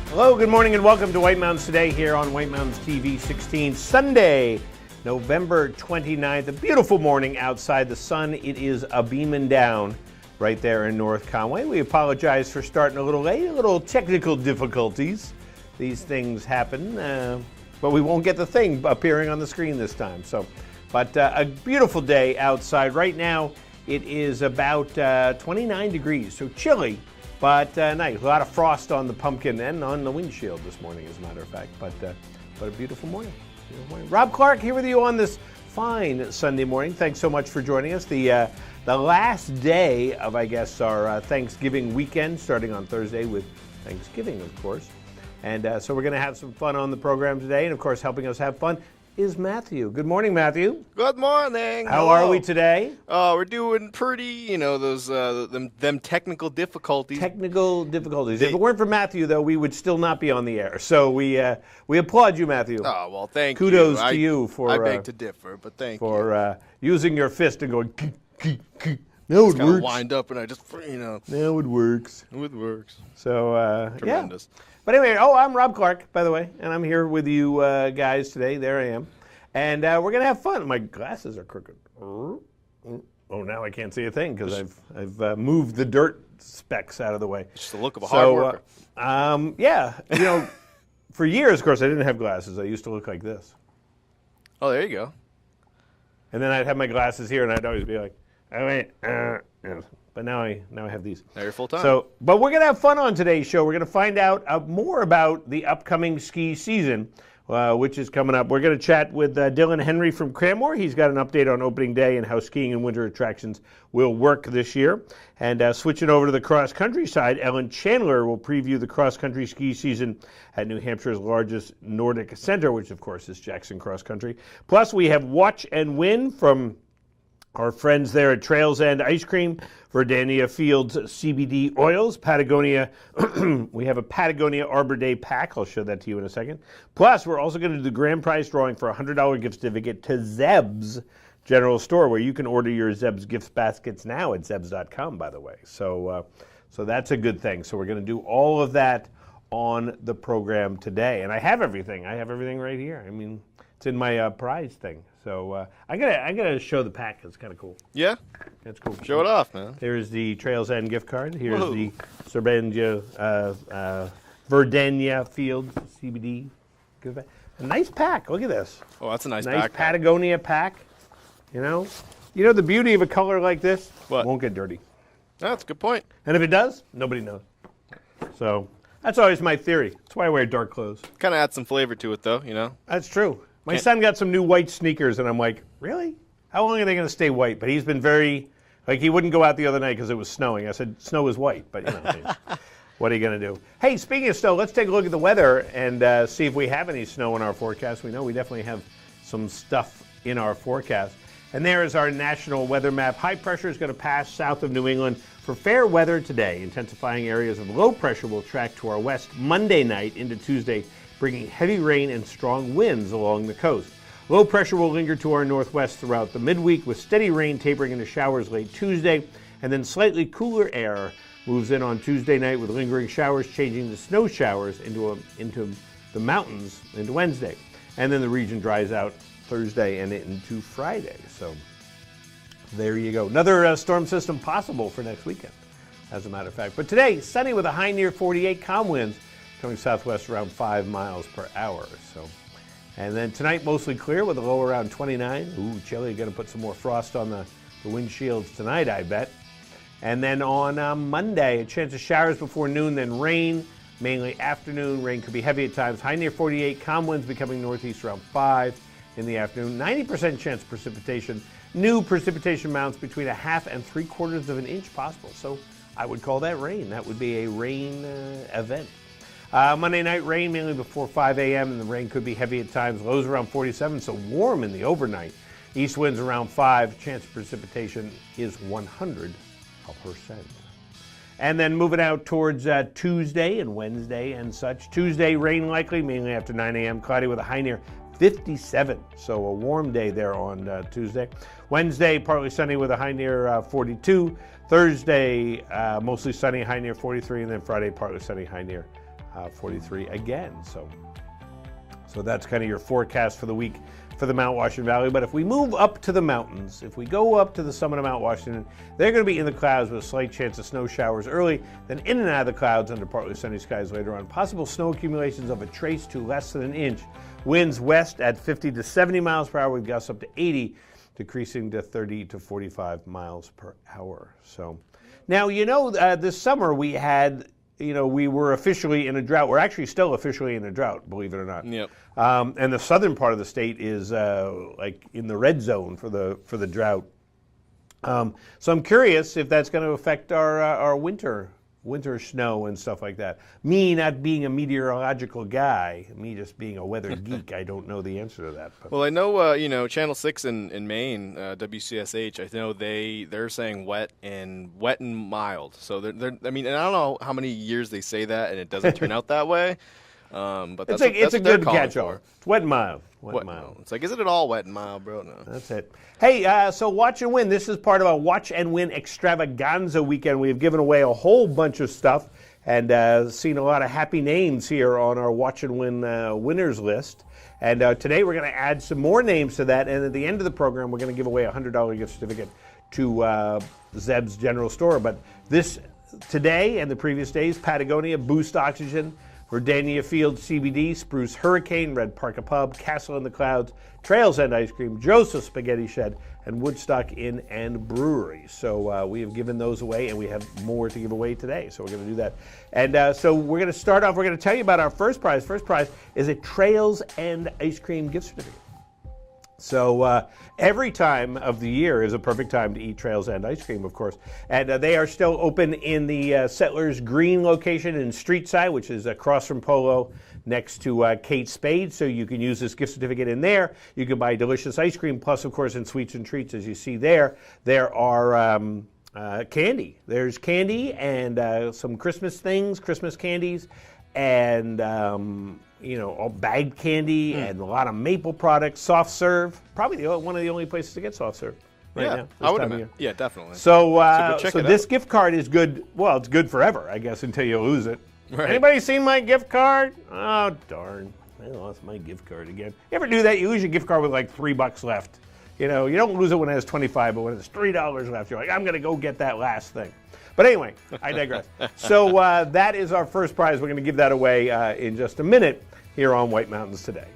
Hello, good morning, and welcome to White Mountains Today here on White Mountains TV 16, Sunday, November 29th. A beautiful morning outside. The sun, it is a-beaming down right there in North Conway. We apologize for starting a little late, a little technical difficulties. These things happen, but we won't get the thing appearing on the screen this time. But a beautiful day outside. Right now, it is about 29 degrees, so chilly. But nice. A lot of frost on the pumpkin and on the windshield this morning, as a matter of fact. But a beautiful morning. Rob Clark here with you on this fine Sunday morning. Thanks so much for joining us. The last day of, I guess, our Thanksgiving weekend, starting on Thursday with Thanksgiving, of course. And so we're going to have some fun on the program today. And, of course, helping us have fun is Matthew. Good morning, Matthew. Good morning. How are we today? We're doing pretty, those them technical difficulties. Technical difficulties. If it weren't for Matthew, though, we would still not be on the air. So we applaud you, Matthew. Oh, well, thank you. Kudos to you for... I beg to differ, but thank you. For using your fist and going... No, it works. Wind up and I just, Now it works. It works. So, tremendous. Yeah. But anyway, I'm Rob Clark, by the way, and I'm here with you guys today. There I am. And we're going to have fun. My glasses are crooked. Oh, now I can't see a thing because I've moved the dirt specks out of the way. Just the look of a hard worker. Yeah, for years, of course, I didn't have glasses. I used to look like this. Oh, there you go. And then I'd have my glasses here, and I'd always be like, oh, wait, But now I have these. Now you're full time. But we're going to have fun on today's show. We're going to find out more about the upcoming ski season, which is coming up. We're going to chat with Dylan Henry from Cranmore. He's got an update on opening day and how skiing and winter attractions will work this year. And switching over to the cross-country side, Ellen Chandler will preview the cross-country ski season at New Hampshire's largest Nordic center, which, of course, is Jackson Cross Country. Plus, we have Watch and Win from our friends there at Trails End Ice Cream, Verdania Fields CBD Oils, Patagonia. We have a Patagonia Arbor Day pack. I'll show that to you in a second. Plus, we're also going to do the grand prize drawing for a $100 gift certificate to Zeb's General Store, where you can order your Zeb's gift baskets now at Zeb's.com, by the way. So that's a good thing. So we're going to do all of that on the program today. And I have everything. I have everything right here. I mean, it's in my prize thing. So I gotta show the pack. It's kind of cool. Yeah? That's cool. Show it off, man. There's the Trails End gift card. Here's the Verdania Fields CBD. A nice pack. Look at this. Oh, that's a nice backpack. Nice Patagonia pack. You know the beauty of a color like this? What? It won't get dirty. That's a good point. And if it does, nobody knows. So that's always my theory. That's why I wear dark clothes. Kind of adds some flavor to it, though, That's true. My son got some new white sneakers, and I'm like, really? How long are they going to stay white? But he's been he wouldn't go out the other night because it was snowing. I said, snow is white, but what are you going to do? Hey, speaking of snow, let's take a look at the weather and see if we have any snow in our forecast. We know we definitely have some stuff in our forecast. And there is our national weather map. High pressure is going to pass south of New England for fair weather today. Intensifying areas of low pressure will track to our west Monday night into Tuesday, bringing heavy rain and strong winds along the coast. Low pressure will linger to our northwest throughout the midweek, with steady rain tapering into showers late Tuesday, and then slightly cooler air moves in on Tuesday night with lingering showers changing to snow showers into the mountains into Wednesday. And then the region dries out Thursday and into Friday. So there you go. Another storm system possible for next weekend, as a matter of fact. But today, sunny with a high near 48, calm winds coming southwest around 5 miles per hour. And then tonight, mostly clear with a low around 29. Ooh, chilly. Going to put some more frost on the windshields tonight, I bet. And then on Monday, a chance of showers before noon, then rain, mainly afternoon. Rain could be heavy at times. High near 48, calm winds becoming northeast around 5 in the afternoon. 90% chance of precipitation. New precipitation amounts between 1/2 and 3/4 of an inch possible. So I would call that rain. That would be a rain event. Monday night rain mainly before 5 a.m. and the rain could be heavy at times. Lows around 47, so warm in the overnight. East winds around 5. Chance of precipitation is 100%. And then moving out towards Tuesday and Wednesday and such. Tuesday, rain likely, mainly after 9 a.m. Cloudy with a high near 57. So a warm day there on Tuesday. Wednesday, partly sunny with a high near 42. Thursday, mostly sunny, high near 43. And then Friday, partly sunny, high near 43 again. So that's kind of your forecast for the week for the Mount Washington Valley. But if we move up to the mountains, if we go up to the summit of Mount Washington, they're going to be in the clouds with a slight chance of snow showers early, then in and out of the clouds under partly sunny skies later on. Possible snow accumulations of a trace to less than an inch. Winds west at 50 to 70 miles per hour with gusts up to 80, decreasing to 30 to 45 miles per hour. So now, this summer we had, we were officially in a drought. We're actually still officially in a drought, believe it or not. Yep. And the southern part of the state is like in the red zone for the drought. So I'm curious if that's going to affect our winter snow and stuff like that. Me not being a meteorological guy, me just being a weather geek, I don't know the answer to that. But. Well, I know, Channel 6 in Maine, WCSH, I know they're saying wet and mild. So they're I mean, and I don't know how many years they say that, and it doesn't turn out that way. But that's it's a good catch-all. For. It's wet and mild. Wet and mild. It's like, isn't it all wet and mild, bro? No. That's it. Hey, so Watch and Win. This is part of our Watch and Win extravaganza weekend. We have given away a whole bunch of stuff and seen a lot of happy names here on our Watch and Win winners list. And today we're going to add some more names to that. And at the end of the program, we're going to give away a $100 gift certificate to Zeb's General Store. But today and the previous days, Patagonia, Boost Oxygen, Verdania Field CBD, Spruce Hurricane, Red Parka Pub, Castle in the Clouds, Trails End Ice Cream, Joseph's Spaghetti Shed, and Woodstock Inn and Brewery. So we have given those away, and we have more to give away today. So we're going to do that. And so we're going to start off. We're going to tell you about our first prize. First prize is a Trails End Ice Cream gift certificate. So every time of the year is a perfect time to eat Trails End ice cream, of course. And they are still open in the Settlers Green location in Streetside, which is across from Polo next to Kate Spade. So you can use this gift certificate in there. You can buy delicious ice cream. Plus, of course, in Sweets and Treats, as you see there are candy. There's candy and some Christmas things, Christmas candies, and all bagged candy and a lot of maple products, soft serve. Probably one of the only places to get soft serve right now. I would imagine. Yeah, definitely. So, so this gift card is good. Well, it's good forever, I guess, until you lose it. Right. Anybody seen my gift card? Oh, darn. I lost my gift card again. You ever do that? You lose your gift card with like $3 left. You don't lose it when it has 25, but when it's $3 left, you're like, I'm going to go get that last thing. But anyway, I digress. So that is our first prize. We're going to give that away in just a minute here on White Mountains Today.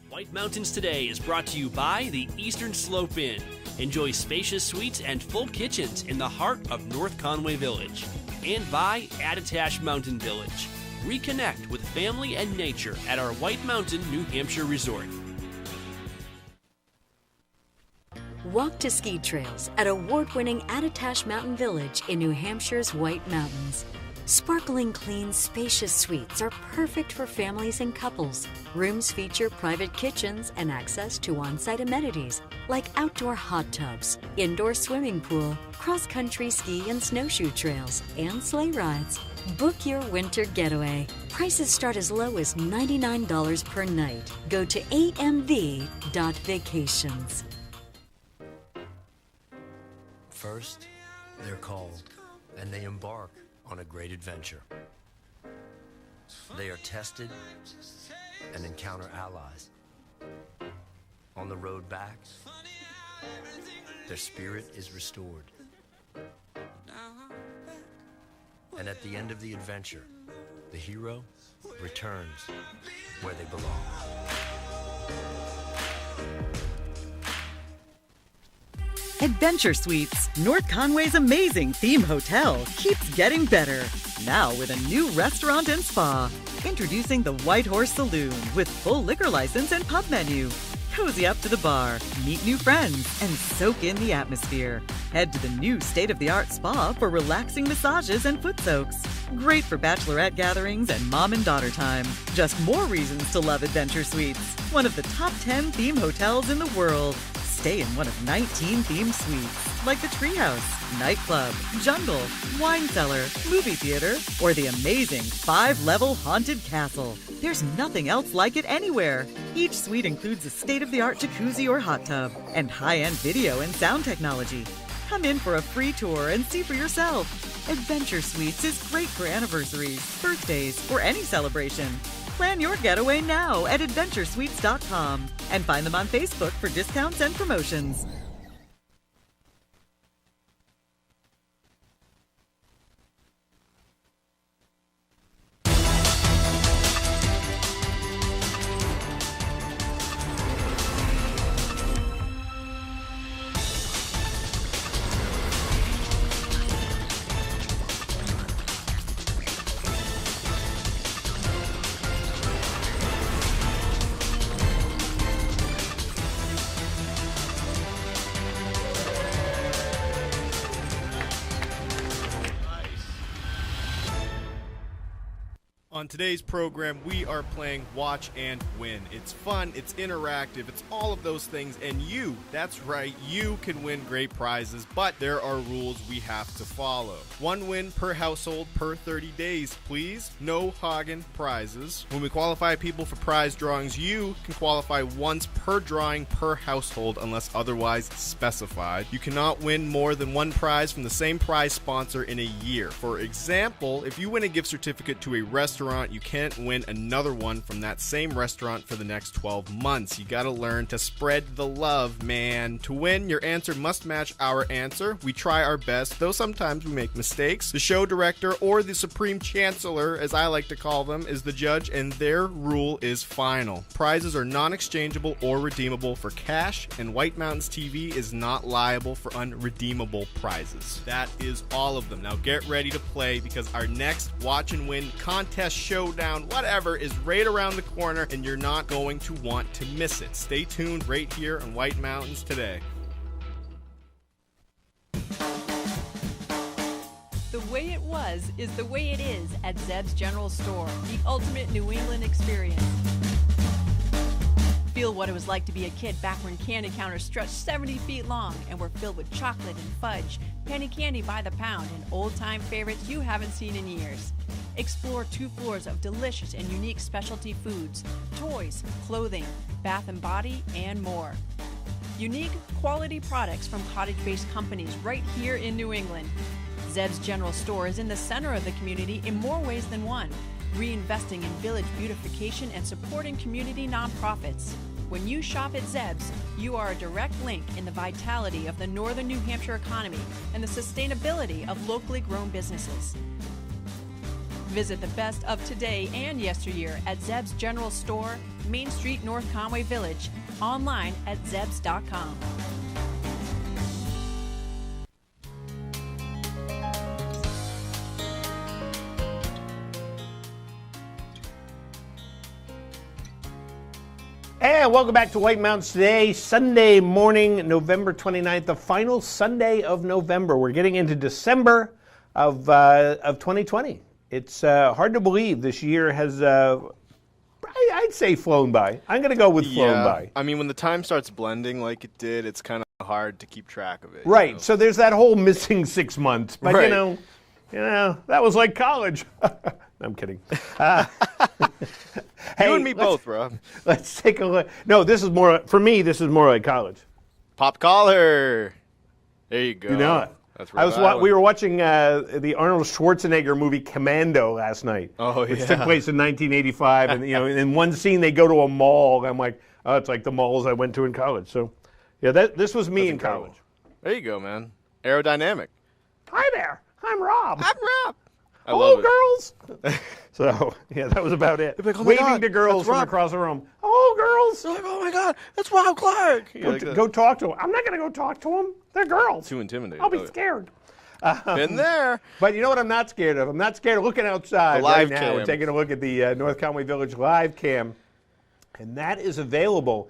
White Mountains Today is brought to you by the Eastern Slope Inn. Enjoy spacious suites and full kitchens in the heart of North Conway Village. And by Attitash Mountain Village. Reconnect with family and nature at our White Mountain, New Hampshire resort. Walk to ski trails at award-winning Attitash Mountain Village in New Hampshire's White Mountains. Sparkling clean, spacious suites are perfect for families and couples. Rooms feature private kitchens and access to on-site amenities like outdoor hot tubs, indoor swimming pool, cross-country ski and snowshoe trails, and sleigh rides. Book your winter getaway. Prices start as low as $99 per night. Go to amv.vacations. First, they're called, and they embark on a great adventure. They are tested and encounter allies. On the road back, their spirit is restored. And at the end of the adventure, the hero returns where they belong. Adventure Suites, North Conway's amazing theme hotel, keeps getting better. Now with a new restaurant and spa. Introducing the White Horse Saloon with full liquor license and pub menu. Cozy up to the bar, meet new friends, and soak in the atmosphere. Head to the new state-of-the-art spa for relaxing massages and foot soaks. Great for bachelorette gatherings and mom and daughter time. Just more reasons to love Adventure Suites, one of the top 10 theme hotels in the world. Stay in one of 19 themed suites, like the Treehouse, Nightclub, Jungle, Wine Cellar, Movie Theater, or the amazing 5-level Haunted Castle. There's nothing else like it anywhere. Each suite includes a state-of-the-art jacuzzi or hot tub and high-end video and sound technology. Come in for a free tour and see for yourself. Adventure Suites is great for anniversaries, birthdays, or any celebration. Plan your getaway now at adventuresuites.com and find them on Facebook for discounts and promotions. On today's program, we are playing Watch and Win. It's fun, it's interactive, it's all of those things, and you, that's right, you can win great prizes, but there are rules we have to follow. 1 win per household per 30 days, please. No hogging prizes. When we qualify people for prize drawings, you can qualify once per drawing per household unless otherwise specified. You cannot win more than 1 prize from the same prize sponsor in a year. For example, if you win a gift certificate to a restaurant, you can't win another one from that same restaurant for the next 12 months. You gotta learn to spread the love, man. To win, your answer must match our answer. We try our best, though sometimes we make mistakes. The show director, or the supreme chancellor, as I like to call them, is the judge, and their rule is final. Prizes are non-exchangeable or redeemable for cash, and White Mountains TV is not liable for unredeemable prizes. That is all of them. Now get ready to play, because our next Watch and Win contest, showdown, whatever, is right around the corner, and you're not going to want to miss it. Stay tuned right here on White Mountains Today. The way it was is the way it is at Zeb's General Store, the ultimate New England experience. Feel what it was like to be a kid back when candy counters stretched 70 feet long and were filled with chocolate and fudge, penny candy by the pound, and old-time favorites you haven't seen in years. Explore 2 floors of delicious and unique specialty foods, toys, clothing, bath and body, and more. Unique, quality products from cottage-based companies right here in New England. Zeb's General Store is in the center of the community in more ways than one, reinvesting in village beautification and supporting community nonprofits. When you shop at Zeb's, you are a direct link in the vitality of the northern New Hampshire economy and the sustainability of locally grown businesses. Visit the best of today and yesteryear at Zeb's General Store, Main Street, North Conway Village, online at zebs.com. And welcome back to White Mountains Today, Sunday morning, November 29th, the final Sunday of November. We're getting into December of 2020. It's hard to believe this year has, I'd say, flown by. I'm going to go with flown by. I mean, when the time starts blending like it did, it's kind of hard to keep track of it. Right. You know? So there's that whole missing 6 months. But, right. you know, that was like college. I'm kidding. Hey, you and me both, bro. Let's take a look. No, this is more, for me, this is more like college. Pop collar. There you go. You know it. That's right. We were watching the Arnold Schwarzenegger movie Commando last night. Oh, yeah. Which took place in 1985. And, in one scene, they go to a mall. I'm like, oh, it's like the malls I went to in college. So, yeah, this was me in college. There you go, man. Aerodynamic. Hi there. I'm Rob. I'm Rob. Hello, girls. So, yeah, that was about it. Like, oh my Waving God, to girls from Rob. across the room. Hello, girls. They're like, oh my God, that's Rob Clark. Go talk to them. I'm not going to go talk to them. They're girls. Too intimidating. I'll be scared. Been there. But you know what I'm not scared of? I'm not scared of looking outside The live right now. cam. We're taking a look at the North Conway Village live cam. And that is available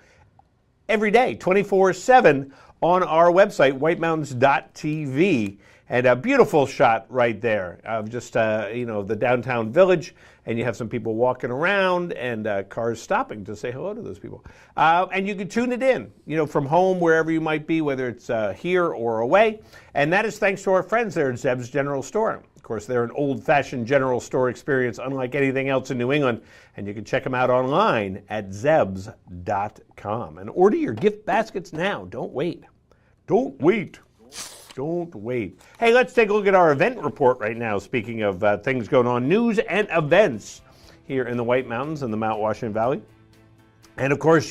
every day, 24/7, on our website, whitemountains.tv. And a beautiful shot right there of just, the downtown village. And you have some people walking around and cars stopping to say hello to those people. And you can tune it in, from home, wherever you might be, whether it's here or away. And that is thanks to our friends there at Zeb's General Store. Of course, they're an old-fashioned general store experience unlike anything else in New England. And you can check them out online at zebs.com. And order your gift baskets now. Don't wait. Don't wait. Don't wait. Hey, let's take a look at our event report right now. Speaking of things going on, news and events here in the White Mountains and the Mount Washington Valley. And of course,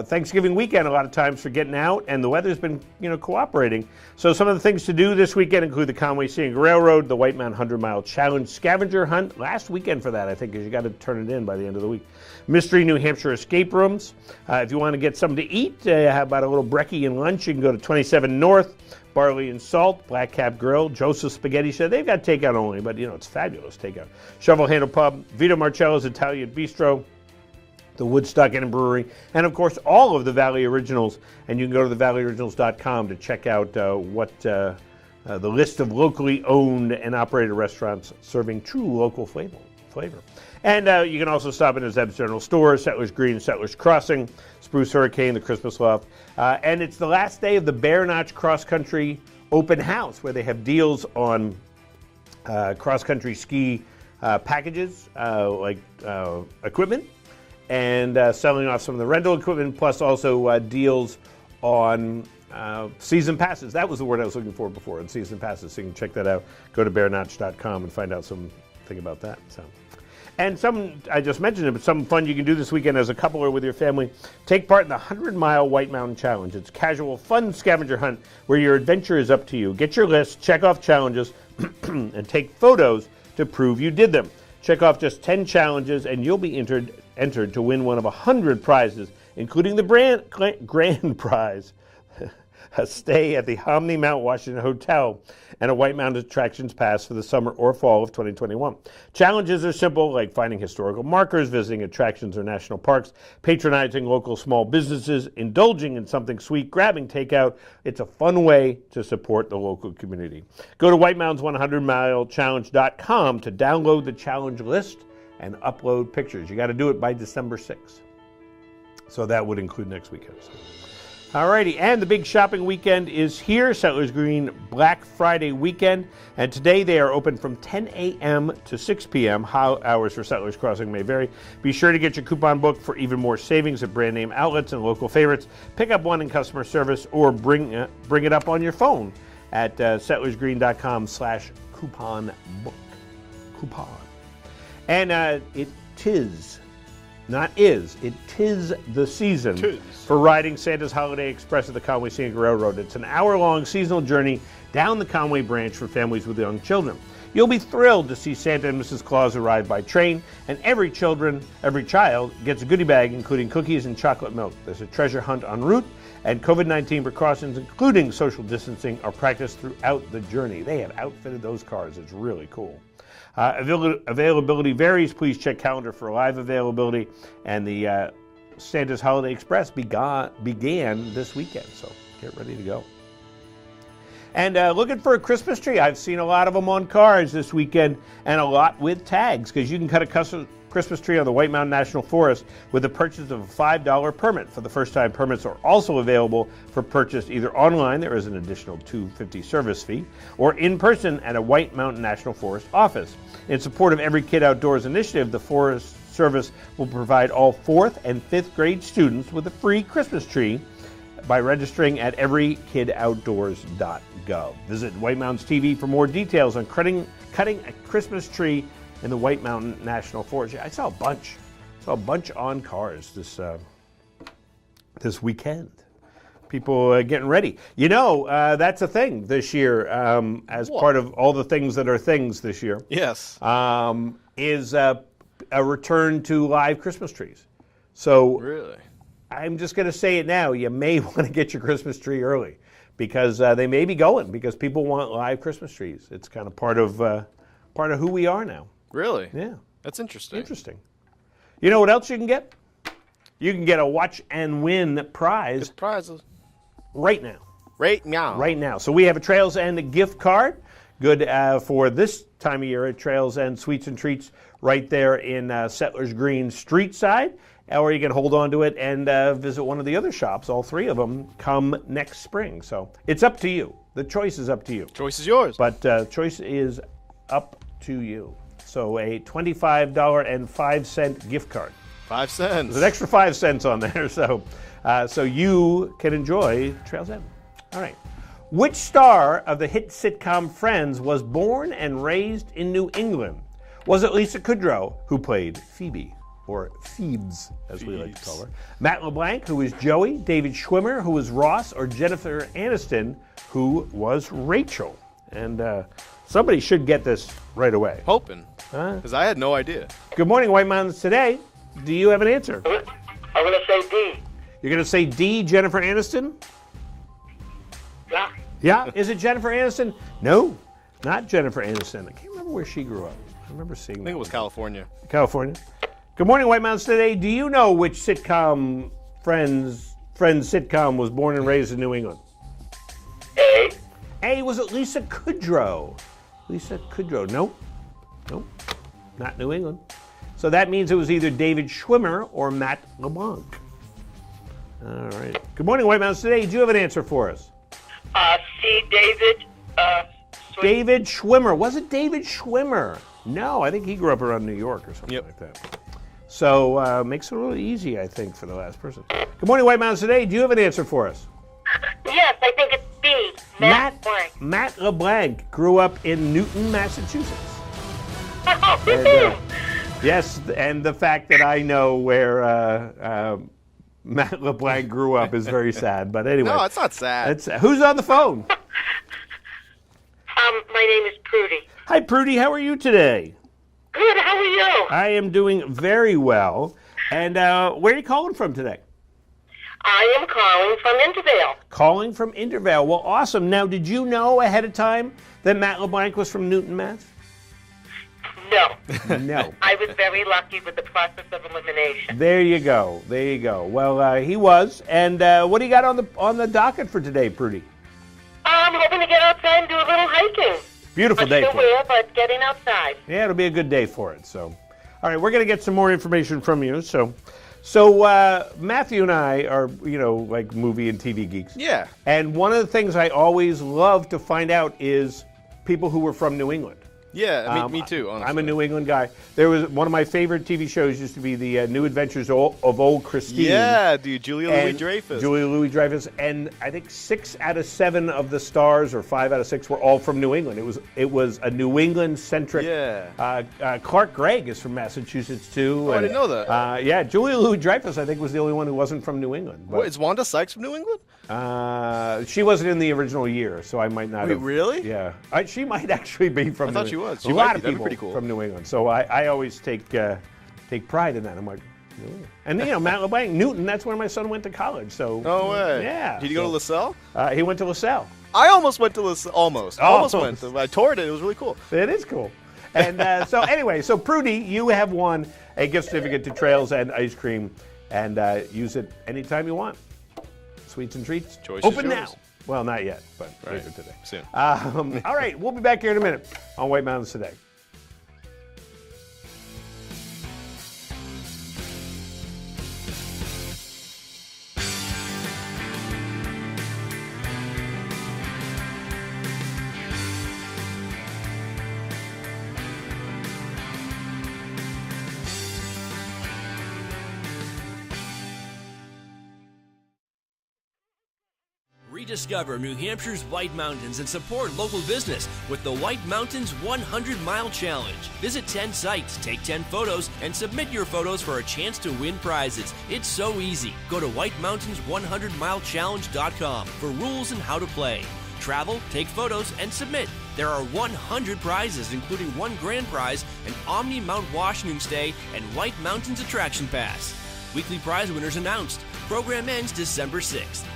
Thanksgiving weekend, a lot of times for getting out, and the weather's been, cooperating. So some of the things to do this weekend include the Conway Scenic Railroad, the White Mountain 100-Mile Challenge Scavenger Hunt. Last weekend for that, I think, because you got to turn it in by the end of the week. Mystery New Hampshire Escape Rooms. If you want to get something to eat, how about a little brekkie and lunch? You can go to 27 North, Barley and Salt, Black Cap Grill, Joseph's Spaghetti Shed. They've got takeout only, but, it's fabulous takeout. Shovel Handle Pub, Vito Marcello's Italian Bistro, the Woodstock Inn and Brewery, and of course all of the Valley Originals. And you can go to thevalleyoriginals.com to check out the list of locally owned and operated restaurants serving true local flavor. And you can also stop in at Zeb's General Store, Settlers Green, Settlers Crossing, Spruce Hurricane, the Christmas Loft. And it's the last day of the Bear Notch Cross Country Open House, where they have deals on cross-country ski packages, like equipment, and selling off some of the rental equipment, plus also deals on season passes. That was the word I was looking for before, on season passes. So you can check that out. Go to bearnotch.com and find out something about that. And I just mentioned it, but some fun you can do this weekend as a couple or with your family. Take part in the 100-Mile White Mountain Challenge. It's a casual, fun scavenger hunt where your adventure is up to you. Get your list, check off challenges, and take photos to prove you did them. Check off just 10 challenges, and you'll be entered to win one of 100 prizes, including the grand prize, a stay at the Hominy Mount Washington Hotel, and a White Mountain Attractions Pass for the summer or fall of 2021. Challenges are simple, like finding historical markers, visiting attractions or national parks, patronizing local small businesses, indulging in something sweet, grabbing takeout. It's a fun way to support the local community. Go to White Mountain's 100milechallenge.com to download the challenge list and upload pictures. You got to do it by December 6th. So that would include next weekend. Alrighty, and the big shopping weekend is here, Settlers Green Black Friday weekend. And today they are open from 10 a.m. to 6 p.m. How hours for Settlers Crossing may vary. Be sure to get your coupon book for even more savings at brand name outlets and local favorites. Pick up one in customer service or bring it up on your phone at settlersgreen.com/coupon book. Coupon. And it tis the season for riding Santa's Holiday Express at the Conway Scenic Railroad. It's an hour-long seasonal journey down the Conway branch for families with young children. You'll be thrilled to see Santa and Mrs. Claus arrive by train, and every child gets a goodie bag, including cookies and chocolate milk. There's a treasure hunt en route, and COVID-19 precautions, including social distancing, are practiced throughout the journey. They have outfitted those cars. It's really cool. Availability varies. Please check calendar for live availability. And the Santa's Holiday Express began this weekend, so get ready to go. And looking for a Christmas tree. I've seen a lot of them on cars this weekend, and a lot with tags, because you can cut a custom Christmas tree on the White Mountain National Forest with the purchase of a $5 permit. For the first time, permits are also available for purchase either online, there is an additional $2.50 service fee, or in person at a White Mountain National Forest office. In support of Every Kid Outdoors initiative, the Forest Service will provide all 4th and 5th grade students with a free Christmas tree by registering at everykidoutdoors.gov. Visit White Mountains TV for more details on cutting a Christmas tree in the White Mountain National Forest. I saw a bunch on cars this weekend. People getting ready. That's a thing this year, as part of all the things that are things this year. Yes. Is a return to live Christmas trees. So really, I'm just going to say it now. You may want to get your Christmas tree early, because they may be going, because people want live Christmas trees. It's kind of part of who we are now. Really? Yeah. That's interesting. Interesting. You know what else you can get? You can get a Watch and Win prize prizes right now. Right now. Right now. So we have a Trails End gift card. Good for this time of year at Trails End Sweets and Treats right there in Settlers Green Street side. Or you can hold on to it and visit one of the other shops. All three of them come next spring. So it's up to you. The choice is up to you. Choice is yours. But choice is up to you. So a $25.05 gift card. 5 cents. There's an extra 5 cents on there. So you can enjoy Trails End. All right. Which star of the hit sitcom Friends was born and raised in New England? Was it Lisa Kudrow, who played Phoebe, or Phoebes, as we like to call her? Matt LeBlanc, who was Joey, David Schwimmer, who was Ross, or Jennifer Aniston, who was Rachel? And somebody should get this right away. Hoping. Because I had no idea. Good morning, White Mountains Today. Do you have an answer? I'm going to say D. You're going to say D, Jennifer Aniston? Yeah. Yeah, is it Jennifer Aniston? No, not Jennifer Aniston. I can't remember where she grew up. I remember seeing I think it was California. California. Good morning, White Mountains Today. Do you know which sitcom, Friends sitcom, was born and raised in New England? A. A, was it Lisa Kudrow? Lisa Kudrow, nope, not New England. So that means it was either David Schwimmer or Matt LeBlanc. All right. Good morning, White Mountains Today. Do you have an answer for us? C. David. David Schwimmer. Was it David Schwimmer? No, I think he grew up around New York or something like that. So makes it a little easy, I think, for the last person. Good morning, White Mountains Today. Do you have an answer for us? Yes, I think it's B. Matt Blank. Matt LeBlanc grew up in Newton, Massachusetts. Oh, Yes, and the fact that I know where Matt LeBlanc grew up is very sad. But anyway. No, it's not sad. Who's on the phone? my name is Prudy. Hi, Prudy. How are you today? Good, how are you? I am doing very well. And where are you calling from today? I am calling from Intervale. Calling from Intervale. Well, awesome. Now, did you know ahead of time that Matt LeBlanc was from Newton, Mass? No. No. I was very lucky with the process of elimination. There you go. There you go. Well, he was. And what do you got on the docket for today, Prudy? I'm hoping to get outside and do a little hiking. Beautiful day for it. Underwear, but getting outside. Yeah, it'll be a good day for it. So, all right, we're going to get some more information from you. So Matthew and I are, like movie and TV geeks. Yeah. And one of the things I always love to find out is people who were from New England. Yeah, me too, honestly. I'm a New England guy. There was one of my favorite TV shows used to be the New Adventures of Old Christine. Yeah, dude, Julia Louis-Dreyfus. Julia Louis-Dreyfus, and I think 6 out of 7 of the stars, or 5 out of 6, were all from New England. It was a New England-centric. Yeah. Clark Gregg is from Massachusetts too. Oh, I didn't know that. Yeah, Julia Louis-Dreyfus, I think, was the only one who wasn't from New England. What, is Wanda Sykes from New England? She wasn't in the original year, so I might not. Wait, really? Yeah, she might actually be from. I thought she was. A lot of people from New England, so I always take pride in that. I'm like, Ooh. And Matt LeBlanc, Newton. That's where my son went to college. So. No way. Yeah. Did he go to LaSalle? He went to LaSalle. I almost went to LaSalle. Almost went. I toured it. It was really cool. It is cool. And so anyway, so Prudy, you have won a gift certificate to Trails End Ice Cream, and use it anytime you want. Sweets and treats. Choice Open is now. yours. Well, not yet, but later today. Soon. All right, we'll be back here in a minute on White Mountains Today. Rediscover New Hampshire's White Mountains and support local business with the White Mountains 100-Mile Challenge. Visit 10 sites, take 10 photos, and submit your photos for a chance to win prizes. It's so easy. Go to whitemountains100milechallenge.com for rules and how to play. Travel, take photos, and submit. There are 100 prizes, including 1 grand prize, an Omni Mount Washington stay, and White Mountains Attraction Pass. Weekly prize winners announced. Program ends December 6th.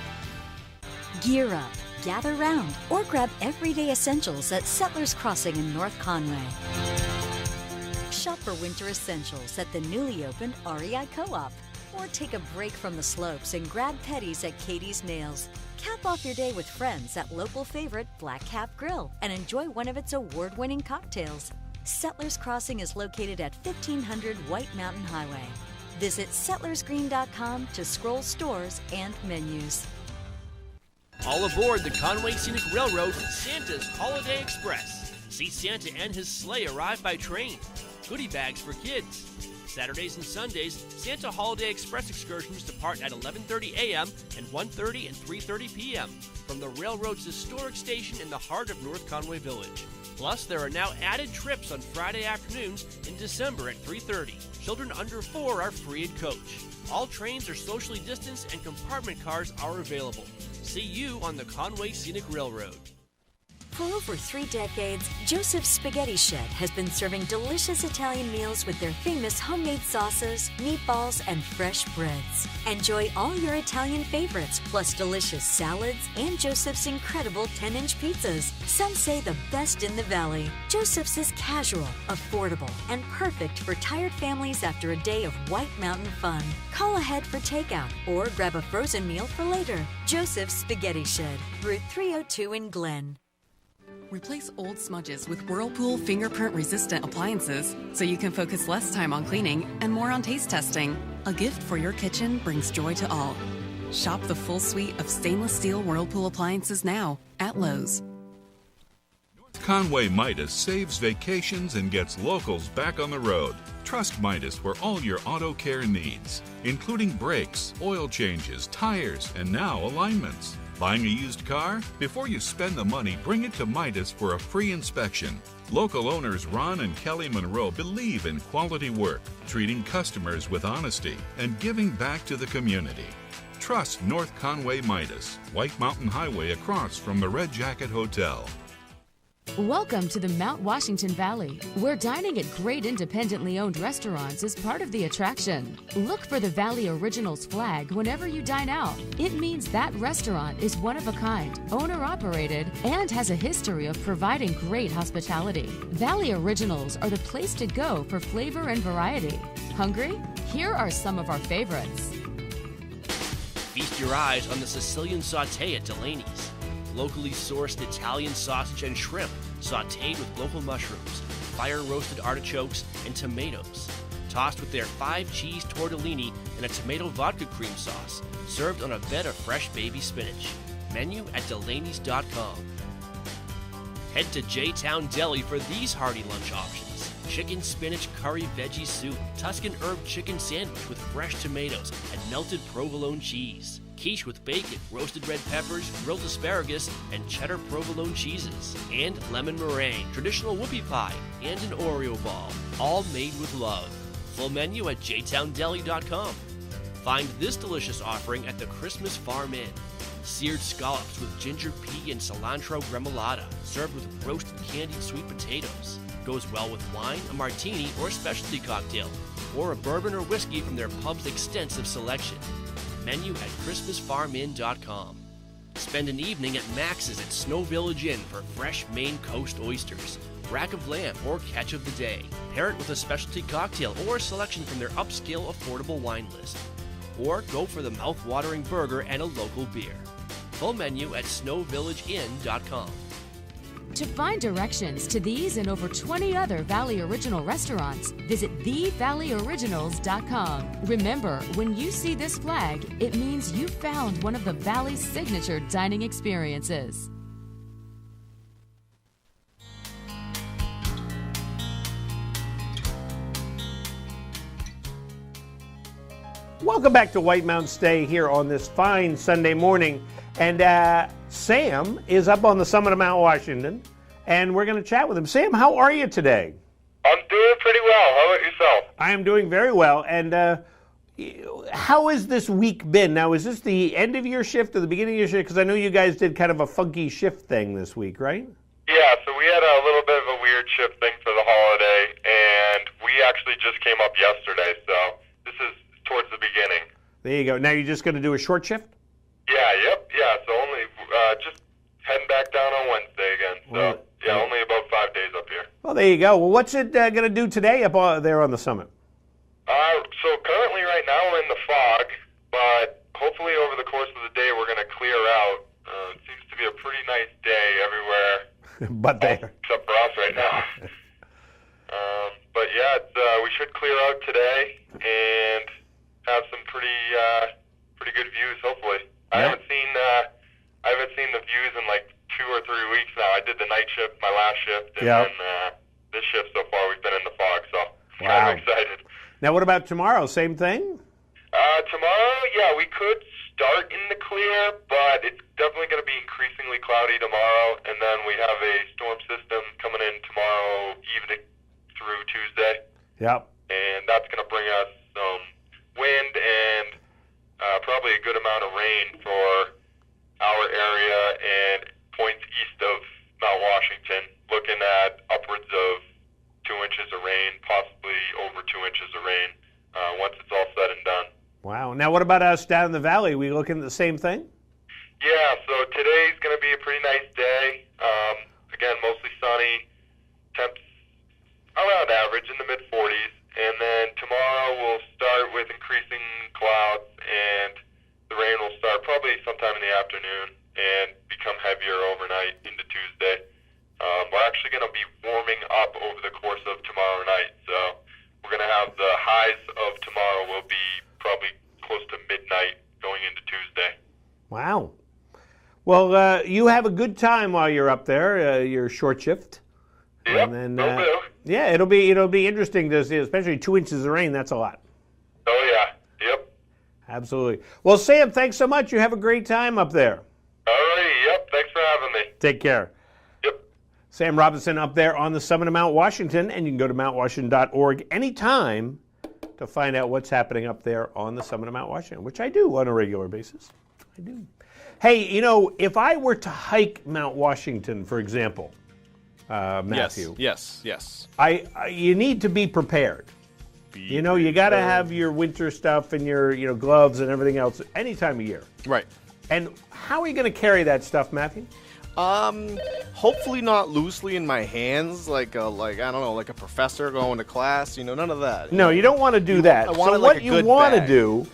Gear up, gather round, or grab everyday essentials at Settlers Crossing in North Conway. Shop for winter essentials at the newly opened REI Co-op. Or take a break from the slopes and grab petties at Katie's Nails. Cap off your day with friends at local favorite Black Cap Grill and enjoy one of its award-winning cocktails. Settlers Crossing is located at 1500 White Mountain Highway. Visit settlersgreen.com to scroll stores and menus. All aboard the Conway Scenic Railroad, Santa's Holiday Express. See Santa and his sleigh arrive by train. Goodie bags for kids. Saturdays and Sundays, Santa Holiday Express excursions depart at 11:30 a.m. and 1:30 and 3:30 p.m. from the railroad's historic station in the heart of North Conway Village. Plus, there are now added trips on Friday afternoons in December at 3:30. Children under 4 are free at coach. All trains are socially distanced and compartment cars are available. See you on the Conway Scenic Railroad. For over 3 decades, Joseph's Spaghetti Shed has been serving delicious Italian meals with their famous homemade sauces, meatballs, and fresh breads. Enjoy all your Italian favorites, plus delicious salads and Joseph's incredible 10-inch pizzas. Some say the best in the valley. Joseph's is casual, affordable, and perfect for tired families after a day of White Mountain fun. Call ahead for takeout or grab a frozen meal for later. Joseph's Spaghetti Shed, Route 302 in Glen. Replace old smudges with Whirlpool fingerprint-resistant appliances so you can focus less time on cleaning and more on taste testing. A gift for your kitchen brings joy to all. Shop the full suite of stainless steel Whirlpool appliances now at Lowe's. Conway Midas saves vacations and gets locals back on the road. Trust Midas for all your auto care needs, including brakes, oil changes, tires, and now alignments. Buying a used car? Before you spend the money, bring it to Midas for a free inspection. Local owners Ron and Kelly Monroe believe in quality work, treating customers with honesty, and giving back to the community. Trust North Conway Midas, White Mountain Highway across from the Red Jacket Hotel. Welcome to the Mount Washington Valley, where dining at great independently owned restaurants is part of the attraction. Look for the Valley Originals flag whenever you dine out. It means that restaurant is one of a kind, owner-operated, and has a history of providing great hospitality. Valley Originals are the place to go for flavor and variety. Hungry? Here are some of our favorites. Feast your eyes on the Sicilian Sauté at Delaney's. Locally sourced Italian sausage and shrimp, sautéed with local mushrooms, fire-roasted artichokes, and tomatoes. Tossed with their 5-cheese tortellini and a tomato vodka cream sauce, served on a bed of fresh baby spinach. Menu at Delaney's.com. Head to J-Town Deli for these hearty lunch options. Chicken spinach curry veggie soup, Tuscan herb chicken sandwich with fresh tomatoes and melted provolone cheese. Quiche with bacon, roasted red peppers, grilled asparagus, and cheddar provolone cheeses. And lemon meringue, traditional whoopie pie, and an Oreo ball, all made with love. Full menu at jtowndeli.com. Find this delicious offering at the Christmas Farm Inn. Seared scallops with ginger pea and cilantro gremolata, served with roasted candied sweet potatoes. Goes well with wine, a martini, or a specialty cocktail, or a bourbon or whiskey from their pub's extensive selection. Menu at ChristmasFarmInn.com. Spend an evening at Max's at Snow Village Inn for fresh Maine Coast oysters, rack of lamb, or catch of the day. Pair it with a specialty cocktail or a selection from their upscale affordable wine list. Or go for the mouth-watering burger and a local beer. Full menu at SnowVillageInn.com. To find directions to these and over 20 other Valley Original restaurants, visit TheValleyOriginals.com. Remember, when you see this flag, it means you found one of the Valley's signature dining experiences. Welcome back to White Mountain Stay here on this fine Sunday morning. And Sam is up on the summit of Mount Washington, and we're going to chat with him. Sam, how are you today? I'm doing pretty well. How about yourself? I am doing very well. And how has this week been? Now, is this the end of your shift or the beginning of your shift? Because I know you guys did kind of a funky shift thing this week, right? Yeah, so we had a little bit of a weird shift thing for the holiday, and we actually just came up yesterday, so this is towards the beginning. There you go. Now you're just going to do a short shift? Yeah, so only just heading back down on Wednesday again. So, only about 5 days up here. Well, there you go. Well, what's it going to do today up there on the summit? So currently right now we're in the fog, but hopefully over the course of the day we're going to clear out. It seems to be a pretty nice day everywhere. But there. Except for us right now. But yeah, we should clear out today and have some pretty good views, hopefully. I haven't seen the views in like 2 or 3 weeks now. I did the night shift, my last shift, and then this shift so far we've been in the fog, so kind of excited. Now what about tomorrow? Same thing? Tomorrow, yeah, we could start in the clear, but it's definitely going to be increasingly cloudy tomorrow, and then we have a storm system coming in tomorrow evening through Tuesday. Yep. And that's going to bring us some wind and probably a good amount of rain for our area and points east of Mount Washington, looking at upwards of 2 inches of rain, possibly over 2 inches of rain once it's all said and done. Wow. Now what about us down in the valley? We looking at the same thing? Yeah, so today's going to be a pretty nice day. Again, mostly sunny, temps around average in the mid-40s. And then tomorrow we'll start with increasing clouds, and the rain will start probably sometime in the afternoon and become heavier overnight into Tuesday. We're actually going to be warming up over the course of tomorrow night. So we're going to have the highs of tomorrow will be probably close to midnight going into Tuesday. Wow. Well, you have a good time while you're up there, your short shift. Yep, and then, yeah, it'll be interesting to see, especially 2 inches of rain. That's a lot. Oh, yeah. Yep. Absolutely. Well, Sam, thanks so much. You have a great time up there. All righty. Yep. Thanks for having me. Take care. Yep. Sam Robinson up there on the summit of Mount Washington, and you can go to mountwashington.org anytime to find out what's happening up there on the summit of Mount Washington, which I do on a regular basis. I do. Hey, you know, if I were to hike Mount Washington, for example, Matthew. Yes. You need to be prepared. You know, you got to have your winter stuff and your gloves and everything else any time of year. Right. And how are you going to carry that stuff, Matthew? Hopefully not loosely in my hands, like I don't know, like a professor going to class. None of that. No, you don't want to do that. I want so like what a you good want to bag. do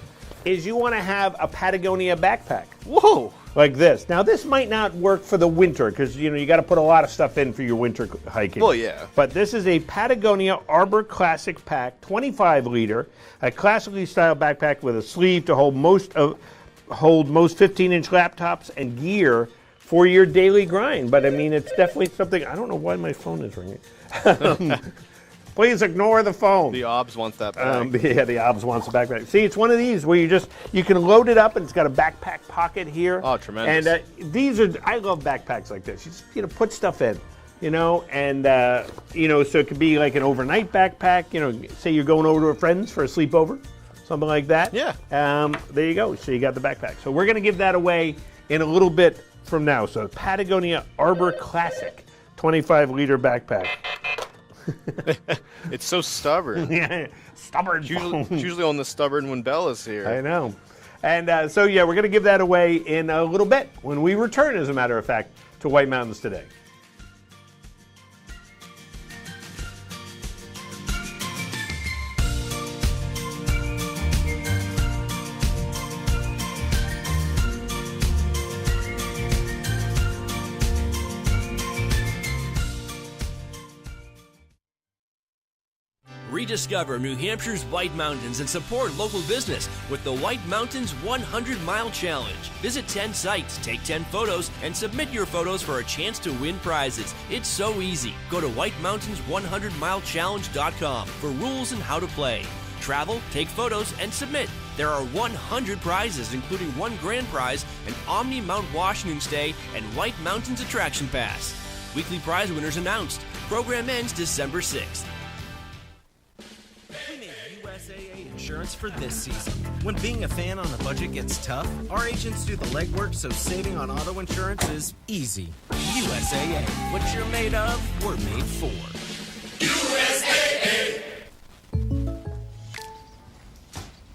is you want to have a Patagonia backpack. Whoa. Like this. Now, this might not work for the winter because, you got to put a lot of stuff in for your winter hiking. Well, yeah. But this is a Patagonia Arbor Classic Pack, 25-liter, a classically styled backpack with a sleeve to hold most 15-inch laptops and gear for your daily grind. But, I mean, it's definitely something. I don't know why my phone is ringing. Please ignore the phone. The OBS wants that bag. The OBS wants a backpack. See, it's one of these where you can load it up and it's got a backpack pocket here. Oh, tremendous. And I love backpacks like this. You just, put stuff in, and, so it could be like an overnight backpack, say you're going over to a friend's for a sleepover, something like that. Yeah. There you go. So you got the backpack. So we're going to give that away in a little bit from now. So Patagonia Arbor Classic, 25-liter backpack. It's so stubborn. Yeah, stubborn. It's usually on the stubborn when Bella's here. I know. And we're going to give that away in a little bit when we return, as a matter of fact, to White Mountains Today. Rediscover New Hampshire's White Mountains and support local business with the White Mountains 100-Mile Challenge. Visit 10 sites, take 10 photos, and submit your photos for a chance to win prizes. It's so easy. Go to whitemountains100milechallenge.com for rules and how to play. Travel, take photos, and submit. There are 100 prizes, including 1 grand prize, an Omni Mount Washington stay, and White Mountains Attraction Pass. Weekly prize winners announced. Program ends December 6th. Insurance for this season. When being a fan on a budget gets tough, our agents do the legwork so saving on auto insurance is easy. USAA. What you're made of, we're made for. USAA.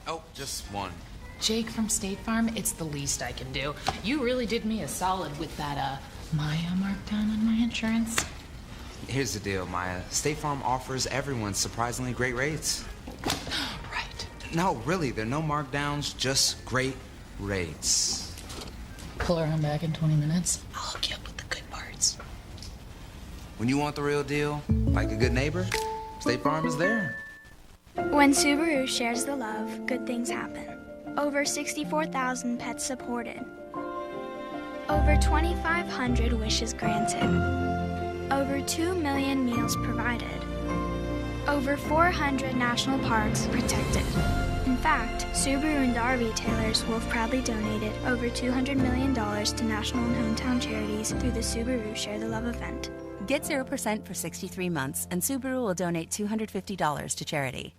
Oh, just one. Jake from State Farm, it's the least I can do. You really did me a solid with that, Maya markdown on my insurance. Here's the deal, Maya. State Farm offers everyone surprisingly great rates. No, really, there are no markdowns, just great rates. Pull around back in 20 minutes. I'll hook you up with the good parts. When you want the real deal, like a good neighbor, State Farm is there. When Subaru shares the love, good things happen. Over 64,000 pets supported. Over 2,500 wishes granted. Over 2 million meals provided. Over 400 national parks protected. In fact, Subaru and our retailers will have proudly donated over $200 million to national and hometown charities through the Subaru Share the Love event. Get 0% for 63 months, and Subaru will donate $250 to charity.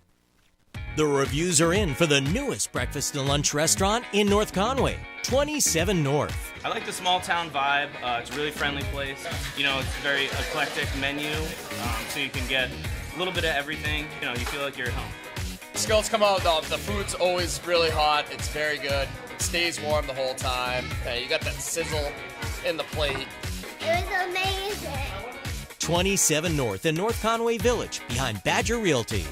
The reviews are in for the newest breakfast and lunch restaurant in North Conway, 27 North. I like the small town vibe. It's a really friendly place. You know, it's a very eclectic menu, so you can get a little bit of everything. You know, you feel like you're at home. Skills come out, the food's always really hot. It's very good. It stays warm the whole time. You got that sizzle in the plate. It was amazing. 27 North in North Conway Village, behind Badger Realty.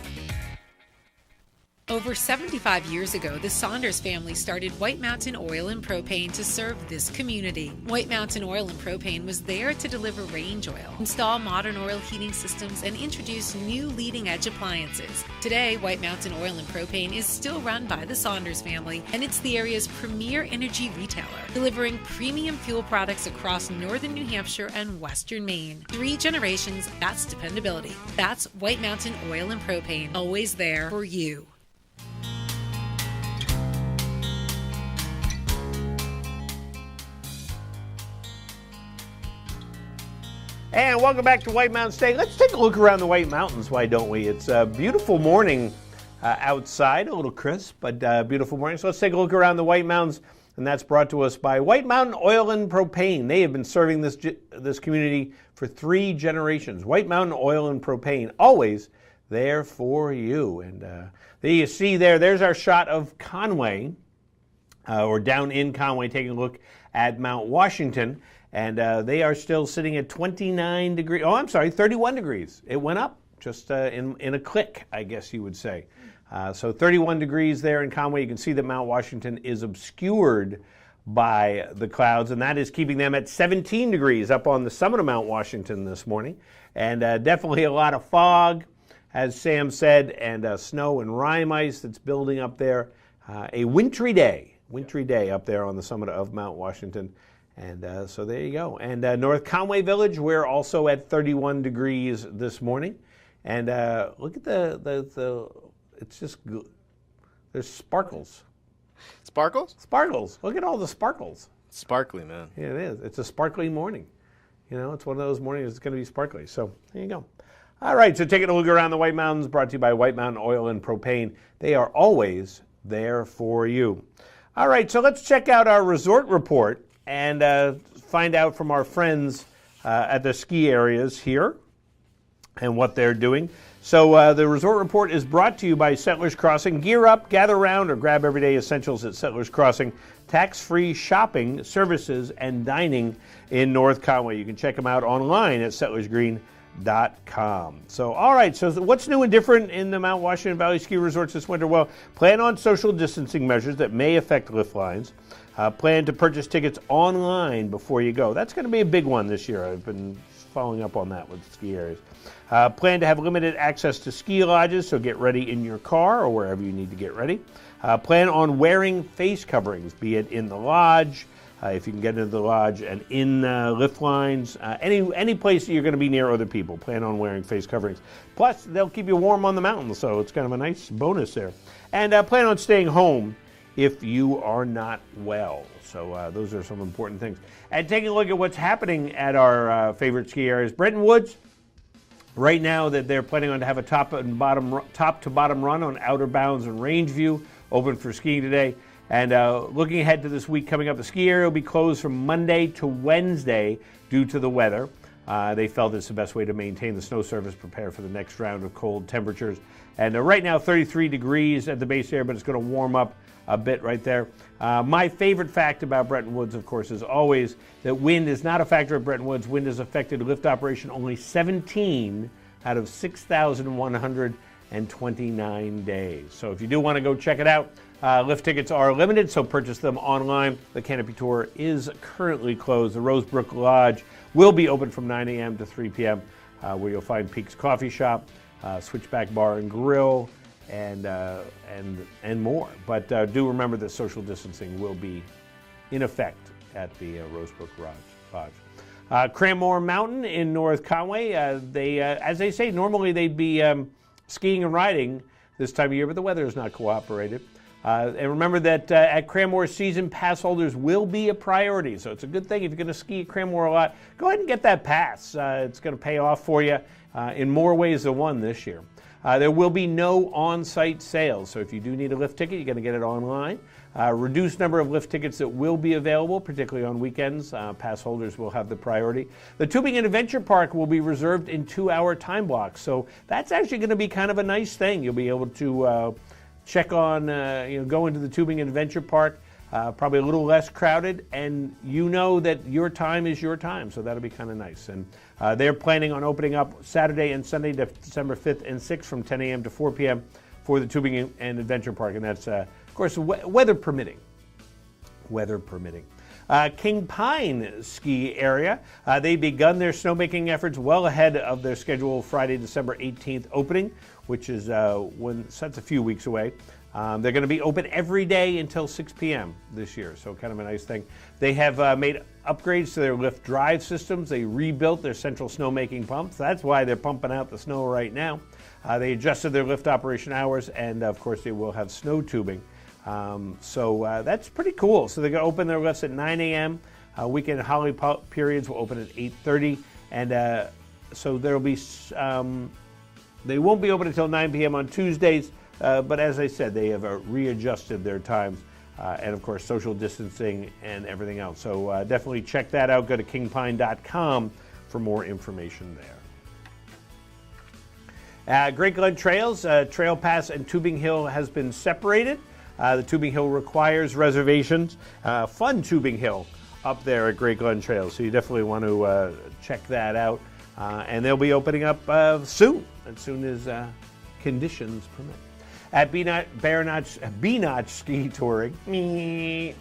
Over 75 years ago, the Saunders family started White Mountain Oil and Propane to serve this community. White Mountain Oil and Propane was there to deliver range oil, install modern oil heating systems, and introduce new leading-edge appliances. Today, White Mountain Oil and Propane is still run by the Saunders family, and it's the area's premier energy retailer, delivering premium fuel products across northern New Hampshire and western Maine. 3 generations, that's dependability. That's White Mountain Oil and Propane, always there for you. And welcome back to White Mountain State. Let's take a look around the White Mountains, why don't we? It's a beautiful morning outside, a little crisp, but beautiful morning. So let's take a look around the White Mountains, and that's brought to us by White Mountain Oil and Propane. They have been serving this community for 3 generations. White Mountain Oil and Propane, always there for you. And there you see there's our shot of Conway, or down in Conway, taking a look at Mount Washington. And they are still sitting at 29 degrees. Oh, I'm sorry, 31 degrees. It went up just in a click, I guess you would say. So 31 degrees there in Conway. You can see that Mount Washington is obscured by the clouds, and that is keeping them at 17 degrees up on the summit of Mount Washington this morning. And definitely a lot of fog, as Sam said, and snow and rime ice that's building up there. A wintry day up there on the summit of Mount Washington. And so there you go. And North Conway Village, we're also at 31 degrees this morning. And look at it's just, there's sparkles. Sparkles? Sparkles. Look at all the sparkles. Sparkly, man. Yeah, it is. It's a sparkly morning. You know, it's one of those mornings that's going to be sparkly. So there you go. All right, so taking a look around the White Mountains, brought to you by White Mountain Oil and Propane. They are always there for you. All right, so let's check out our resort report and find out from our friends at the ski areas here and what they're doing. So the resort report is brought to you by Settlers Crossing. Gear up, gather around, or grab everyday essentials at Settlers Crossing. Tax-free shopping, services, and dining in North Conway. You can check them out online at settlersgreen.com. So, all right, so what's new and different in the Mount Washington Valley Ski Resorts this winter? Well, plan on social distancing measures that may affect lift lines. Plan to purchase tickets online before you go. That's going to be a big one this year. I've been following up on that with ski areas. Plan to have limited access to ski lodges, so get ready in your car or wherever you need to get ready. Plan on wearing face coverings, be it in the lodge, if you can get into the lodge, and in lift lines, any place that you're going to be near other people. Plan on wearing face coverings. Plus, they'll keep you warm on the mountain, so it's kind of a nice bonus there. And plan on staying home if you are not well. So those are some important things. And taking a look at what's happening at our favorite ski areas. Bretton Woods, right now that they're planning on to have a top to bottom run on Outer Bounds and Rangeview, open for skiing today. And looking ahead to this week coming up, the ski area will be closed from Monday to Wednesday due to the weather. They felt it's the best way to maintain the snow surface, prepare for the next round of cold temperatures. And right now, 33 degrees at the base area, but it's going to warm up a bit right there. My favorite fact about Bretton Woods, of course, is always that wind is not a factor at Bretton Woods. Wind has affected lift operation only 17 out of 6,100 and 29 days. So if you do want to go check it out, lift tickets are limited, so purchase them online. The Canopy Tour is currently closed. The Rosebrook Lodge will be open from 9 a.m. to 3 p.m., where you'll find Peaks Coffee Shop, Switchback Bar and Grill, and more. But do remember that social distancing will be in effect at the Rosebrook Lodge. Cranmore Mountain in North Conway. As they say, normally they'd be skiing and riding this time of year, but the weather has not cooperated. And remember that at Cranmore, season pass holders will be a priority. So it's a good thing if you're going to ski at Cranmore a lot. Go ahead and get that pass. It's going to pay off for you in more ways than one this year. There will be no on-site sales. So if you do need a lift ticket, you're going to get it online. Reduced number of lift tickets that will be available, particularly on weekends. Pass holders will have the priority. The Tubing and Adventure Park will be reserved in 2-hour time blocks. So that's actually going to be kind of a nice thing. You'll be able to check on, go into the Tubing and Adventure Park, probably a little less crowded, and you know that your time is your time, so that'll be kind of nice. And they're planning on opening up Saturday and Sunday, December 5th and 6th from 10 a.m. to 4 p.m. for the Tubing and Adventure Park, and that's, of course, weather permitting. King Pine ski area, they've begun their snowmaking efforts well ahead of their scheduled Friday, December 18th opening, which is that's a few weeks away. They're going to be open every day until 6 p.m. this year, so kind of a nice thing. They have made upgrades to their lift drive systems. They rebuilt their central snowmaking pumps. That's why they're pumping out the snow right now. They adjusted their lift operation hours, and of course they will have snow tubing. So that's pretty cool. So they're going to open their lifts at 9 a.m. Weekend holiday periods will open at 8:30, and so there will be. They won't be open until 9 p.m. on Tuesdays, but as I said, they have readjusted their times, and of course social distancing and everything else. So definitely check that out. Go to kingpine.com for more information there. Great Glen Trails, Trail Pass and Tubing Hill has been separated. The Tubing Hill requires reservations. Fun Tubing Hill up there at Great Glen Trails, so you definitely want to check that out. And they'll be opening up soon, as soon as conditions permit. At Bear Notch Ski Touring, the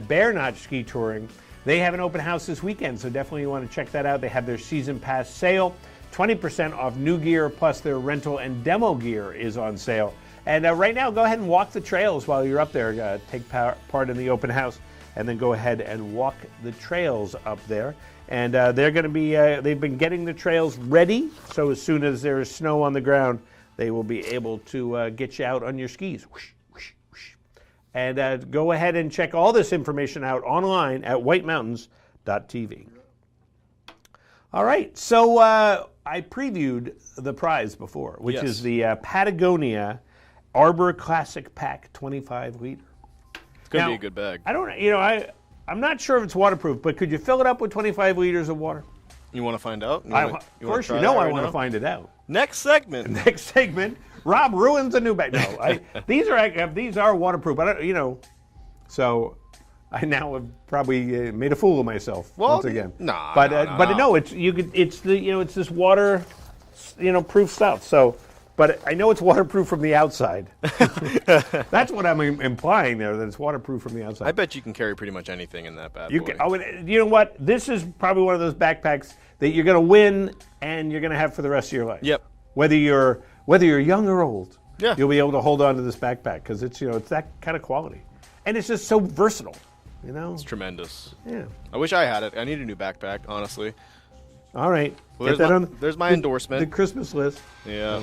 Bear Notch Ski Touring, they have an open house this weekend, so definitely you want to check that out. They have their season pass sale, 20% off new gear, plus their rental and demo gear is on sale. And right now, go ahead and walk the trails while you're up there. Take part in the open house, and then go ahead and walk the trails up there. And they're going to be, they've been getting the trails ready, so as soon as there is snow on the ground, they will be able to get you out on your skis. Whoosh, whoosh, whoosh. And go ahead and check all this information out online at whitemountains.tv. All right, so I previewed the prize before, which is the Patagonia Arbor Classic Pack 25 liter. It's going to be a good bag. I don't, I'm not sure if it's waterproof, but could you fill it up with 25 liters of water? You want to find out? Of course, I want to find it out. Next segment. Rob ruins a new bag. No, these are waterproof. But so I now have probably made a fool of myself once again. No, it's this water, proof stuff. So. But I know it's waterproof from the outside. That's what I'm implying there, that it's waterproof from the outside. I bet you can carry pretty much anything in that bad boy. You know what? This is probably one of those backpacks that you're going to win and you're going to have for the rest of your life. Yep. Whether you're young or old, you'll be able to hold on to this backpack because it's it's that kind of quality, and it's just so versatile. It's tremendous. Yeah. I wish I had it. I need a new backpack, honestly. All right. Well, there's my endorsement. The Christmas list. Yeah.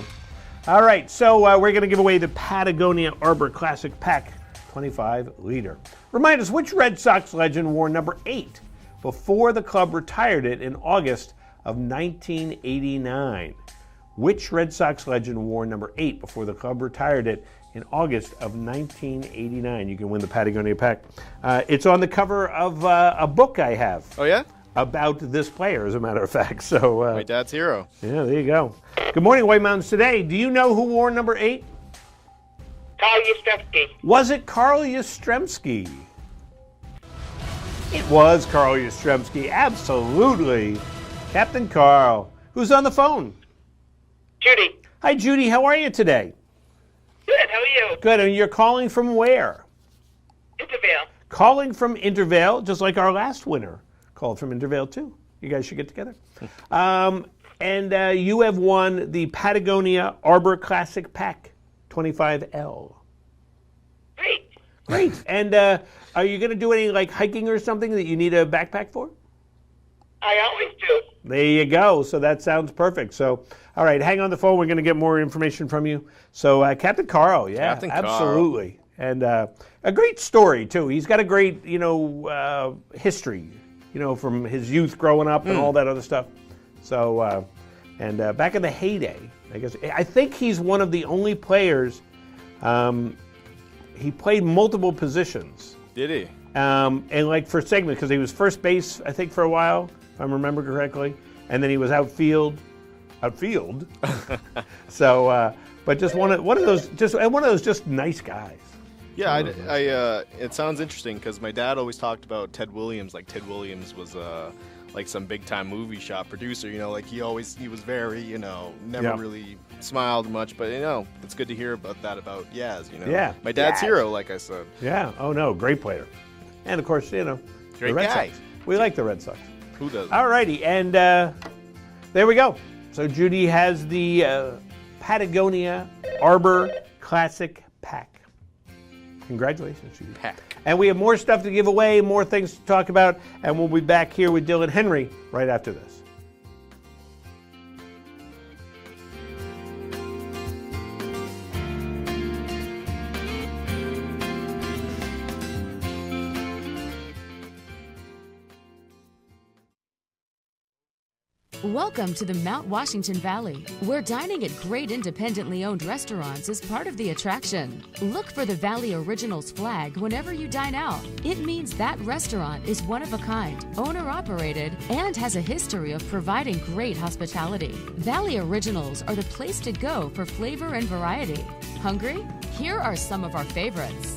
All right, so we're going to give away the Patagonia Arbor Classic Pack 25 liter. Remind us, which Red Sox legend wore number 8 before the club retired it in August of 1989? Which Red Sox legend wore number 8 before the club retired it in August of 1989? You can win the Patagonia Pack. It's on the cover of a book I have. Oh, yeah? About this player, as a matter of fact. So my dad's hero. Yeah, there you go. Good morning, White Mountains Today. Do you know who wore number 8? Carl Yastrzemski. Was it Carl Yastrzemski? It was Carl Yastrzemski, absolutely. Captain Carl. Who's on the phone? Judy. Hi, Judy. How are you today? Good. How are you? Good. And you're calling from where? Intervale. Calling from Intervale, just like our last winner called from Intervale, too. You guys should get together. And you have won the Patagonia Arbor Classic Pack 25L. Great. And are you going to do any like hiking or something that you need a backpack for? I always do. There you go. So that sounds perfect. So, all right, hang on the phone. We're going to get more information from you. So, Captain Carl, yeah, Captain Carl. absolutely. And a great story, too. He's got a great, history, from his youth growing up and all that other stuff. So, back in the heyday, I think he's one of the only players, he played multiple positions. Did he? And like for segment, because he was first base, I think, for a while, if I remember correctly, and then he was outfield. So, but just one of those just nice guys. Yeah, it sounds interesting because my dad always talked about Ted Williams. Like Ted Williams was like some big time movie shop producer. He was very never really smiled much. But it's good to hear about that about Yaz. Yeah, my dad's Yaz. hero, like I said. Yeah. Oh no, great player, and of course Great the Red guy. Sox. We like the Red Sox. Who doesn't? All righty, and there we go. So Judy has the Patagonia Arbor Classic Pack. Congratulations, Judy. Pack. And we have more stuff to give away, more things to talk about, and we'll be back here with Dylan Henry right after this. Welcome to the Mount Washington Valley, where dining at great independently owned restaurants is part of the attraction. Look for the Valley Originals flag whenever you dine out. It means that restaurant is one of a kind, owner-operated, and has a history of providing great hospitality. Valley Originals are the place to go for flavor and variety. Hungry? Here are some of our favorites.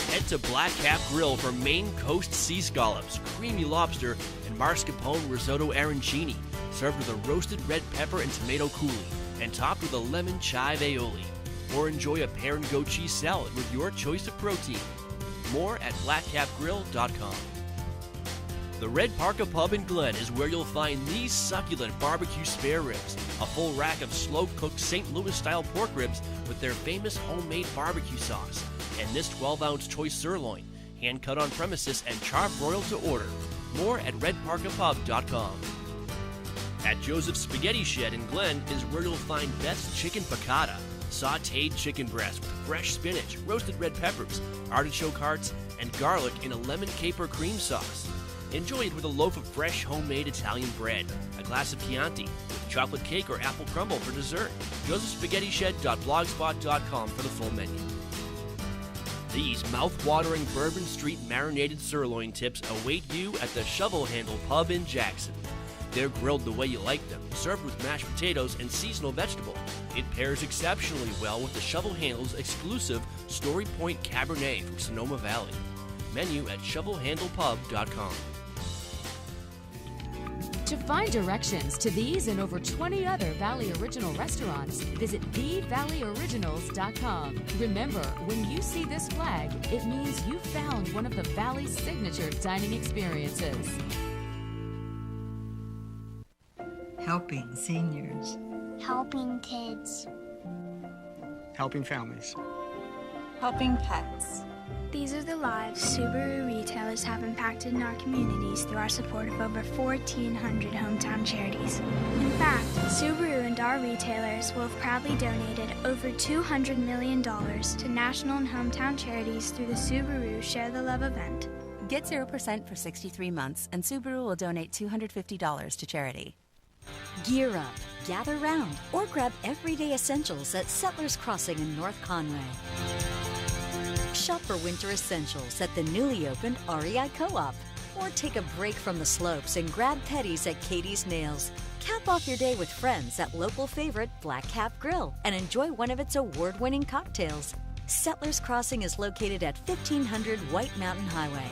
Head to Black Cap Grill for Maine Coast sea scallops, creamy lobster, and mascarpone risotto arancini, served with a roasted red pepper and tomato coulis, and topped with a lemon chive aioli. Or enjoy a pear and goat cheese salad with your choice of protein. More at blackcapgrill.com. The Red Parka Pub in Glen is where you'll find these succulent barbecue spare ribs, a full rack of slow-cooked St. Louis-style pork ribs with their famous homemade barbecue sauce, and this 12-ounce choice sirloin, hand-cut on premises and char-broiled to order. More at redparkapub.com. At Joseph's Spaghetti Shed in Glen is where you'll find best chicken piccata, sautéed chicken breast with fresh spinach, roasted red peppers, artichoke hearts, and garlic in a lemon caper cream sauce. Enjoy it with a loaf of fresh homemade Italian bread, a glass of Chianti, with chocolate cake or apple crumble for dessert. josephspaghettished.blogspot.com for the full menu. These mouth-watering Bourbon Street marinated sirloin tips await you at the Shovel Handle Pub in Jackson. They're grilled the way you like them, served with mashed potatoes and seasonal vegetable. It pairs exceptionally well with the Shovel Handle's exclusive Story Point Cabernet from Sonoma Valley. Menu at shovelhandlepub.com. To find directions to these and over 20 other Valley Original restaurants, visit thevalleyoriginals.com. Remember, when you see this flag, it means you found one of the Valley's signature dining experiences. Helping seniors. Helping kids. Helping families. Helping pets. These are the lives Subaru retailers have impacted in our communities through our support of over 1,400 hometown charities. In fact, Subaru and our retailers will have proudly donated over $200 million to national and hometown charities through the Subaru Share the Love event. Get 0% for 63 months, and Subaru will donate $250 to charity. Gear up, gather round, or grab everyday essentials at Settlers Crossing in North Conway. Shop for winter essentials at the newly opened REI Co-op. Or take a break from the slopes and grab petties at Katie's Nails. Cap off your day with friends at local favorite Black Cap Grill and enjoy one of its award-winning cocktails. Settlers Crossing is located at 1500 White Mountain Highway.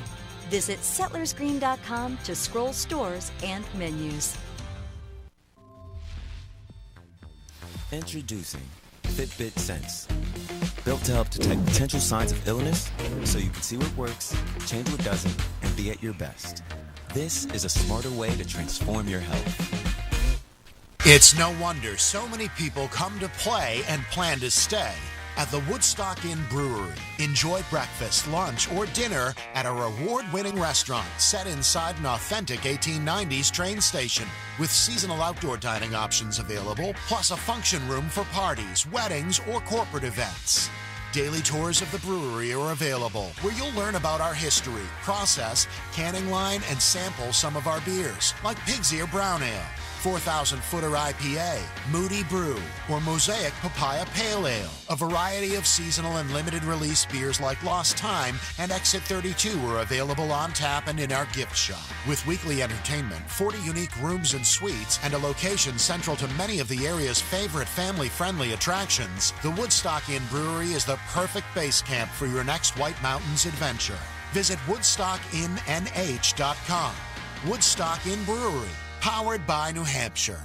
Visit settlersgreen.com to scroll stores and menus. Introducing Fitbit Sense. Built to help detect potential signs of illness so you can see what works, change what doesn't, and be at your best. This is a smarter way to transform your health. It's no wonder so many people come to play and plan to stay at the Woodstock Inn Brewery. Enjoy breakfast, lunch, or dinner at a award-winning restaurant set inside an authentic 1890s train station with seasonal outdoor dining options available, plus a function room for parties, weddings, or corporate events. Daily tours of the brewery are available, where you'll learn about our history, process, canning line, and sample some of our beers, like Pig's Ear Brown Ale, 4,000 Footer IPA, Moody Brew, or Mosaic Papaya Pale Ale. A variety of seasonal and limited release beers like Lost Time and Exit 32 are available on tap and in our gift shop. With weekly entertainment, 40 unique rooms and suites, and a location central to many of the area's favorite family-friendly attractions, the Woodstock Inn Brewery is the perfect base camp for your next White Mountains adventure. Visit WoodstockInNH.com. Woodstock Inn Brewery, powered by New Hampshire.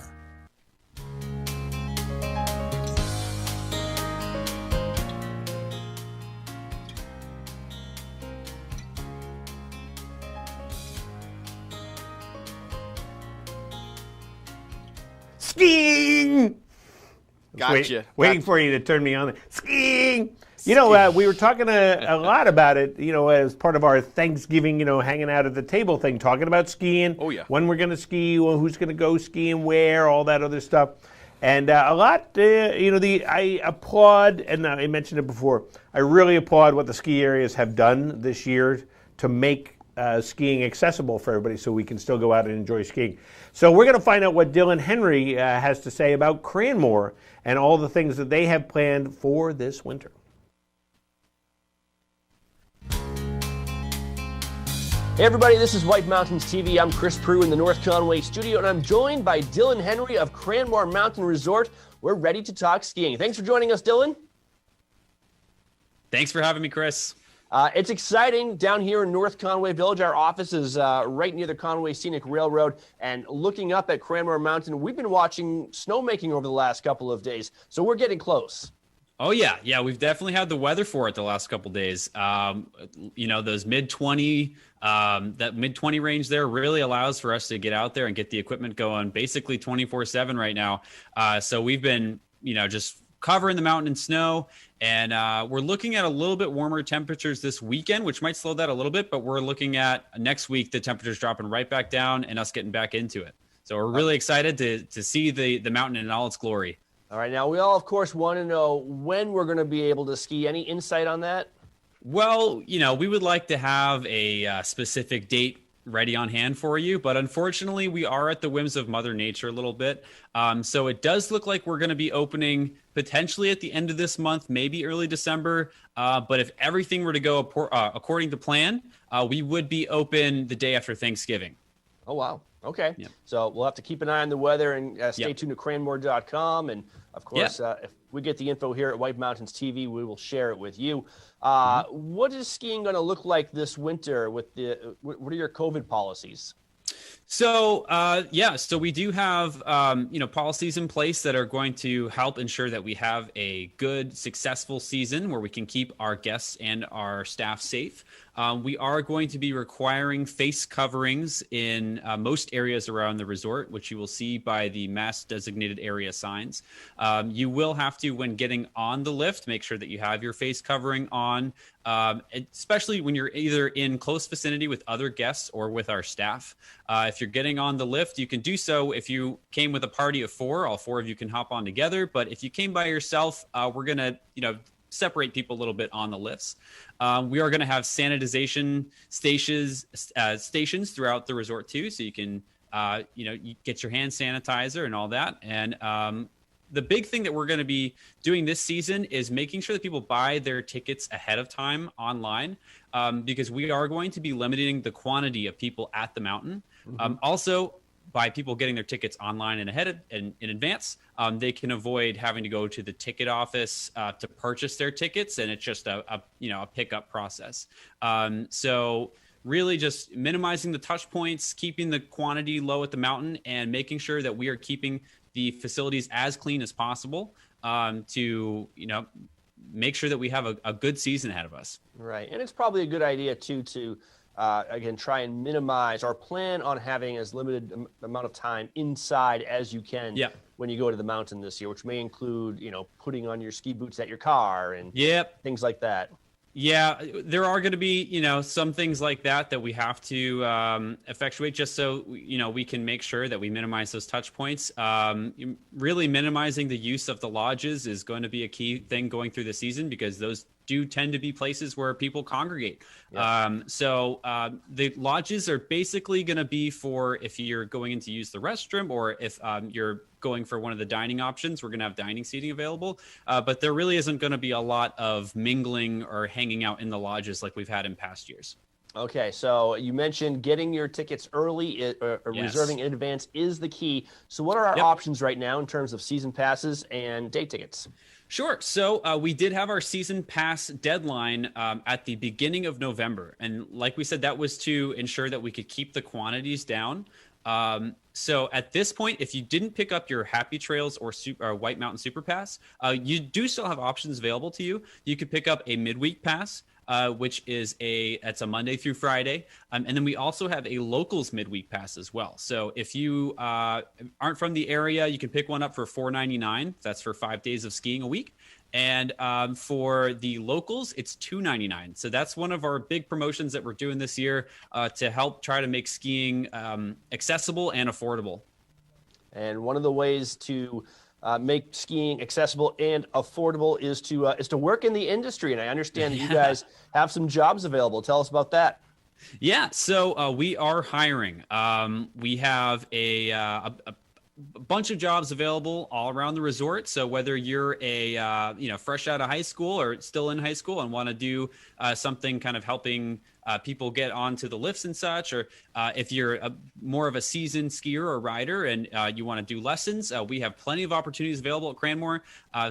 Skiing! Gotcha. Waiting for you to turn me on. Skiing! You know, we were talking a lot about it, you know, as part of our Thanksgiving, you know, hanging out at the table thing, talking about skiing. Oh, yeah. When we're going to ski, well, who's going to go skiing where, all that other stuff. And a lot, you know, I applaud, and I mentioned it before, I really applaud what the ski areas have done this year to make skiing accessible for everybody so we can still go out and enjoy skiing. So we're going to find out what Dylan Henry has to say about Cranmore and all the things that they have planned for this winter. Hey everybody, this is White Mountains TV. I'm Chris Prue in the North Conway studio, and I'm joined by Dylan Henry of Cranmore Mountain Resort. We're ready to talk skiing. Thanks for joining us, Dylan. Thanks for having me, Chris. It's exciting down here in North Conway Village. Our office is right near the Conway Scenic Railroad, and looking up at Cranmore Mountain, we've been watching snowmaking over the last couple of days, so we're getting close. Oh, yeah, we've definitely had the weather for it the last couple of days. You know, those mid-20, that mid-20 range there really allows for us to get out there and get the equipment going basically 24/7 right now. So we've been, you know, just covering the mountain in snow, and we're looking at a little bit warmer temperatures this weekend, which might slow that a little bit, but we're looking at next week, the temperatures dropping right back down and us getting back into it. So we're really excited to see the mountain in all its glory. All right, now we all, of course, want to know when we're going to be able to ski. Any insight on that? Well, you know, we would like to have a specific date ready on hand for you, but unfortunately, we are at the whims of Mother Nature a little bit. So it does look like we're going to be opening potentially at the end of this month, maybe early December. But if everything were to go according to plan, we would be open the day after Thanksgiving. Oh, wow. Okay. Yep. So we'll have to keep an eye on the weather and stay tuned to cranmore.com. And, of course, if we get the info here at White Mountains TV, we will share it with you. What is skiing going to look like this winter with what are your COVID policies? So, so we do have, policies in place that are going to help ensure that we have a good, successful season where we can keep our guests and our staff safe. We are going to be requiring face coverings in most areas around the resort, which you will see by the mask designated area signs. You will have to, when getting on the lift, make sure that you have your face covering on, especially when you're either in close vicinity with other guests or with our staff. If you're getting on the lift, you can do so. If you came with a party of four, all four of you can hop on together. But if you came by yourself, we're going to, separate people a little bit on the lifts. We are going to have sanitization stations throughout the resort too, so you can, you get your hand sanitizer and all that. And the big thing that we're going to be doing this season is making sure that people buy their tickets ahead of time online, because we are going to be limiting the quantity of people at the mountain. Also, by people getting their tickets online and in advance, they can avoid having to go to the ticket office to purchase their tickets, and it's just a pickup process. So really just minimizing the touch points, keeping the quantity low at the mountain, and making sure that we are keeping the facilities as clean as possible to, make sure that we have a good season ahead of us. Right. And it's probably a good idea, too, to, again, try and minimize or plan on having as limited amount of time inside as you can when you go to the mountain this year, which may include, putting on your ski boots at your car and things like that. Yeah, there are going to be, some things like that we have to effectuate just so, we can make sure that we minimize those touch points. Really minimizing the use of the lodges is going to be a key thing going through the season because those do tend to be places where people congregate. So the lodges are basically going to be for if you're going in to use the restroom or if you're going for one of the dining options, we're going to have dining seating available. But there really isn't going to be a lot of mingling or hanging out in the lodges like we've had in past years. Okay, so you mentioned getting your tickets early, reserving in advance is the key. So what are our options right now in terms of season passes and day tickets? Sure. So we did have our season pass deadline at the beginning of November. And like we said, that was to ensure that we could keep the quantities down. So at this point, if you didn't pick up your Happy Trails or White Mountain Super Pass, you do still have options available to you. You could pick up a midweek pass, which is that's a Monday through Friday. And then we also have a locals midweek pass as well. So if you aren't from the area, you can pick one up for $4.99. That's for 5 days of skiing a week. And for the locals, it's $2.99. So that's one of our big promotions that we're doing this year to help try to make skiing accessible and affordable. And one of the ways to make skiing accessible and affordable is to work in the industry. And I understand that you guys have some jobs available. Tell us about that. Yeah, so we are hiring. We have a bunch of jobs available all around the resort. So whether you're fresh out of high school or still in high school and want to do something kind of helping people get onto the lifts and such, or if you're more of a seasoned skier or rider and you want to do lessons, we have plenty of opportunities available at Cranmore.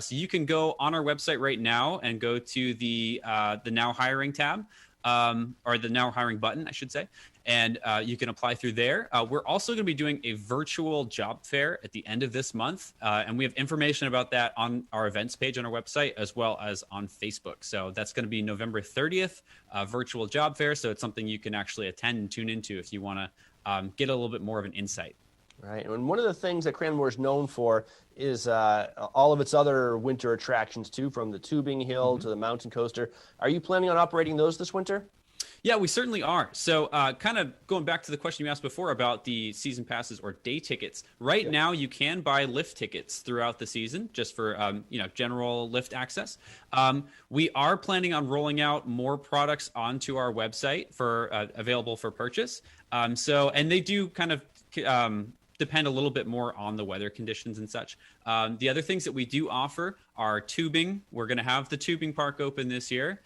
So you can go on our website right now and go to the Now Hiring tab. Or the Now Hiring button, I should say. And you can apply through there. We're also going to be doing a virtual job fair at the end of this month. And we have information about that on our events page on our website, as well as on Facebook. So that's going to be November 30th, virtual job fair. So it's something you can actually attend and tune into if you want to get a little bit more of an insight. Right. And one of the things that Cranmore is known for is all of its other winter attractions, too, from the tubing hill to the mountain coaster. Are you planning on operating those this winter? Yeah, we certainly are. So kind of going back to the question you asked before about the season passes or day tickets. Right now, you can buy lift tickets throughout the season just for, general lift access. We are planning on rolling out more products onto our website for available for purchase. And they do kind of depend a little bit more on the weather conditions and such. The other things that we do offer are tubing. We're going to have the tubing park open this year.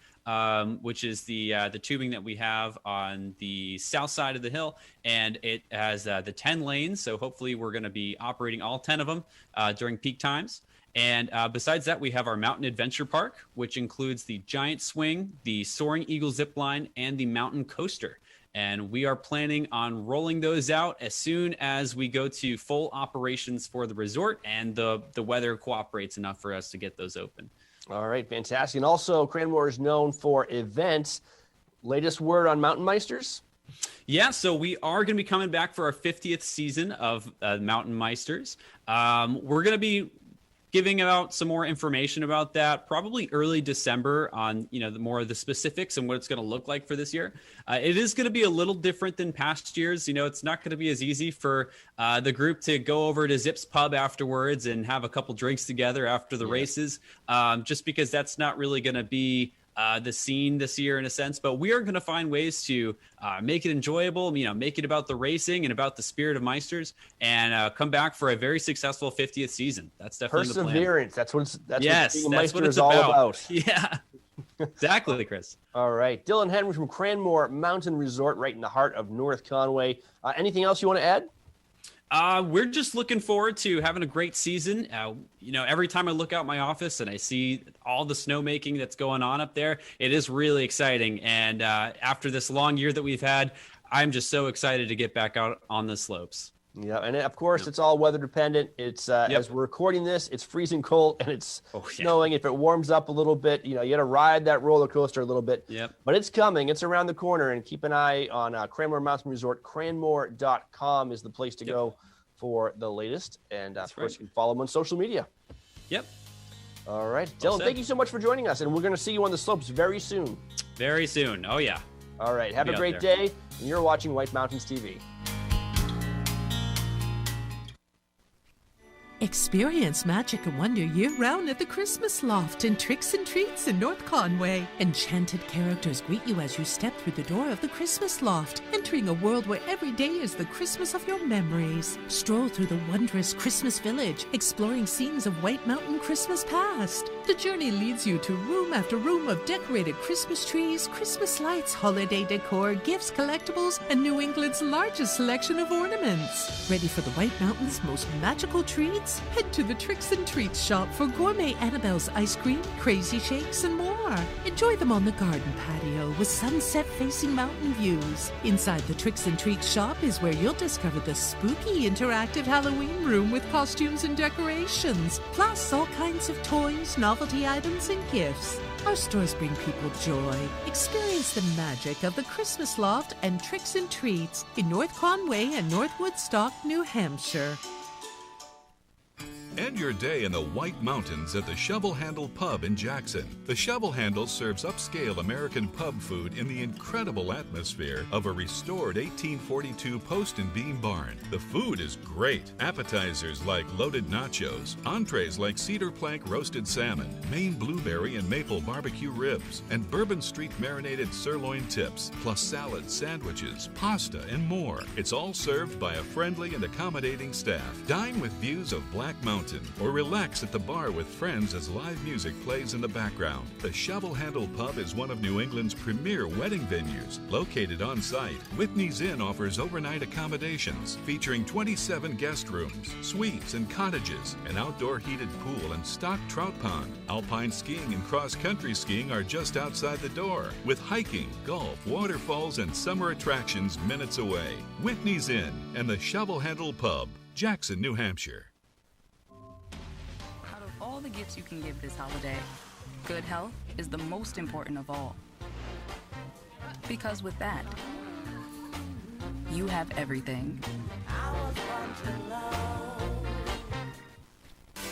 Which is the tubing that we have on the south side of the hill, and it has the 10 lanes. So hopefully we're going to be operating all 10 of them during peak times. And besides that, we have our Mountain Adventure Park, which includes the Giant Swing, the Soaring Eagle Zip Line, and the Mountain Coaster. And we are planning on rolling those out as soon as we go to full operations for the resort and the weather cooperates enough for us to get those open. All right, fantastic. And also, Cranmore is known for events. Latest word on Mountain Meisters? Yeah, so we are going to be coming back for our 50th season of Mountain Meisters. We're going to be giving out some more information about that probably early December on the more of the specifics and what it's going to look like for this year. It is going to be a little different than past years. It's not going to be as easy for the group to go over to Zip's Pub afterwards and have a couple drinks together after the races, just because that's not really going to be the scene this year in a sense. But we are going to find ways to make it enjoyable, make it about the racing and about the spirit of Meisters, and come back for a very successful 50th season. That's definitely perseverance. The plan. That's what Meister is all about. Yeah, exactly, Chris. All right. Dylan Henry from Cranmore Mountain Resort right in the heart of North Conway. Anything else you want to add? We're just looking forward to having a great season. Every time I look out my office and I see all the snowmaking that's going on up there, it is really exciting. And after this long year that we've had, I'm just so excited to get back out on the slopes. Yeah, and of course, it's all weather dependent. It's as we're recording this, it's freezing cold and it's snowing. If it warms up a little bit, you got to ride that roller coaster a little bit. Yep. But it's coming. It's around the corner, and keep an eye on Cranmore Mountain Resort. Cranmore.com is the place to go for the latest. And of course, you can follow them on social media. Yep. All right, Dylan, thank you so much for joining us, and we're going to see you on the slopes very soon. Very soon. Oh yeah. All right. Have a great day. And you're watching White Mountains TV. Experience magic and wonder year-round at the Christmas Loft in Tricks and Treats in North Conway. Enchanted characters greet you as you step through the door of the Christmas Loft, entering a world where every day is the Christmas of your memories. Stroll through the wondrous Christmas Village, exploring scenes of White Mountain Christmas past. The journey leads you to room after room of decorated Christmas trees, Christmas lights, holiday decor, gifts, collectibles, and New England's largest selection of ornaments. Ready for the White Mountain's most magical treats? Head to the Tricks and Treats shop for gourmet Annabelle's ice cream, crazy shakes, and more. Enjoy them on the garden patio with sunset-facing mountain views. Inside the Tricks and Treats shop is where you'll discover the spooky interactive Halloween room with costumes and decorations, plus all kinds of toys, novelty items, and gifts. Our stores bring people joy. Experience the magic of the Christmas Loft and Tricks and Treats in North Conway and North Woodstock, New Hampshire. End your day in the White Mountains at the Shovel Handle Pub in Jackson. The Shovel Handle serves upscale American pub food in the incredible atmosphere of a restored 1842 post and beam barn. The food is great. Appetizers like loaded nachos, entrees like cedar plank roasted salmon, Maine blueberry and maple barbecue ribs, and Bourbon Street marinated sirloin tips, plus salads, sandwiches, pasta, and more. It's all served by a friendly and accommodating staff. Dine with views of Black Mountain, or relax at the bar with friends as live music plays in the background. The Shovel Handle Pub is one of New England's premier wedding venues. Located on site, Whitney's Inn offers overnight accommodations featuring 27 guest rooms, suites, and cottages, an outdoor heated pool and stocked trout pond. Alpine skiing and cross-country skiing are just outside the door, with hiking, golf, waterfalls, and summer attractions minutes away. Whitney's Inn and the Shovel Handle Pub, Jackson, New Hampshire. All the gifts you can give this holiday, good health is the most important of all. Because with that, you have everything.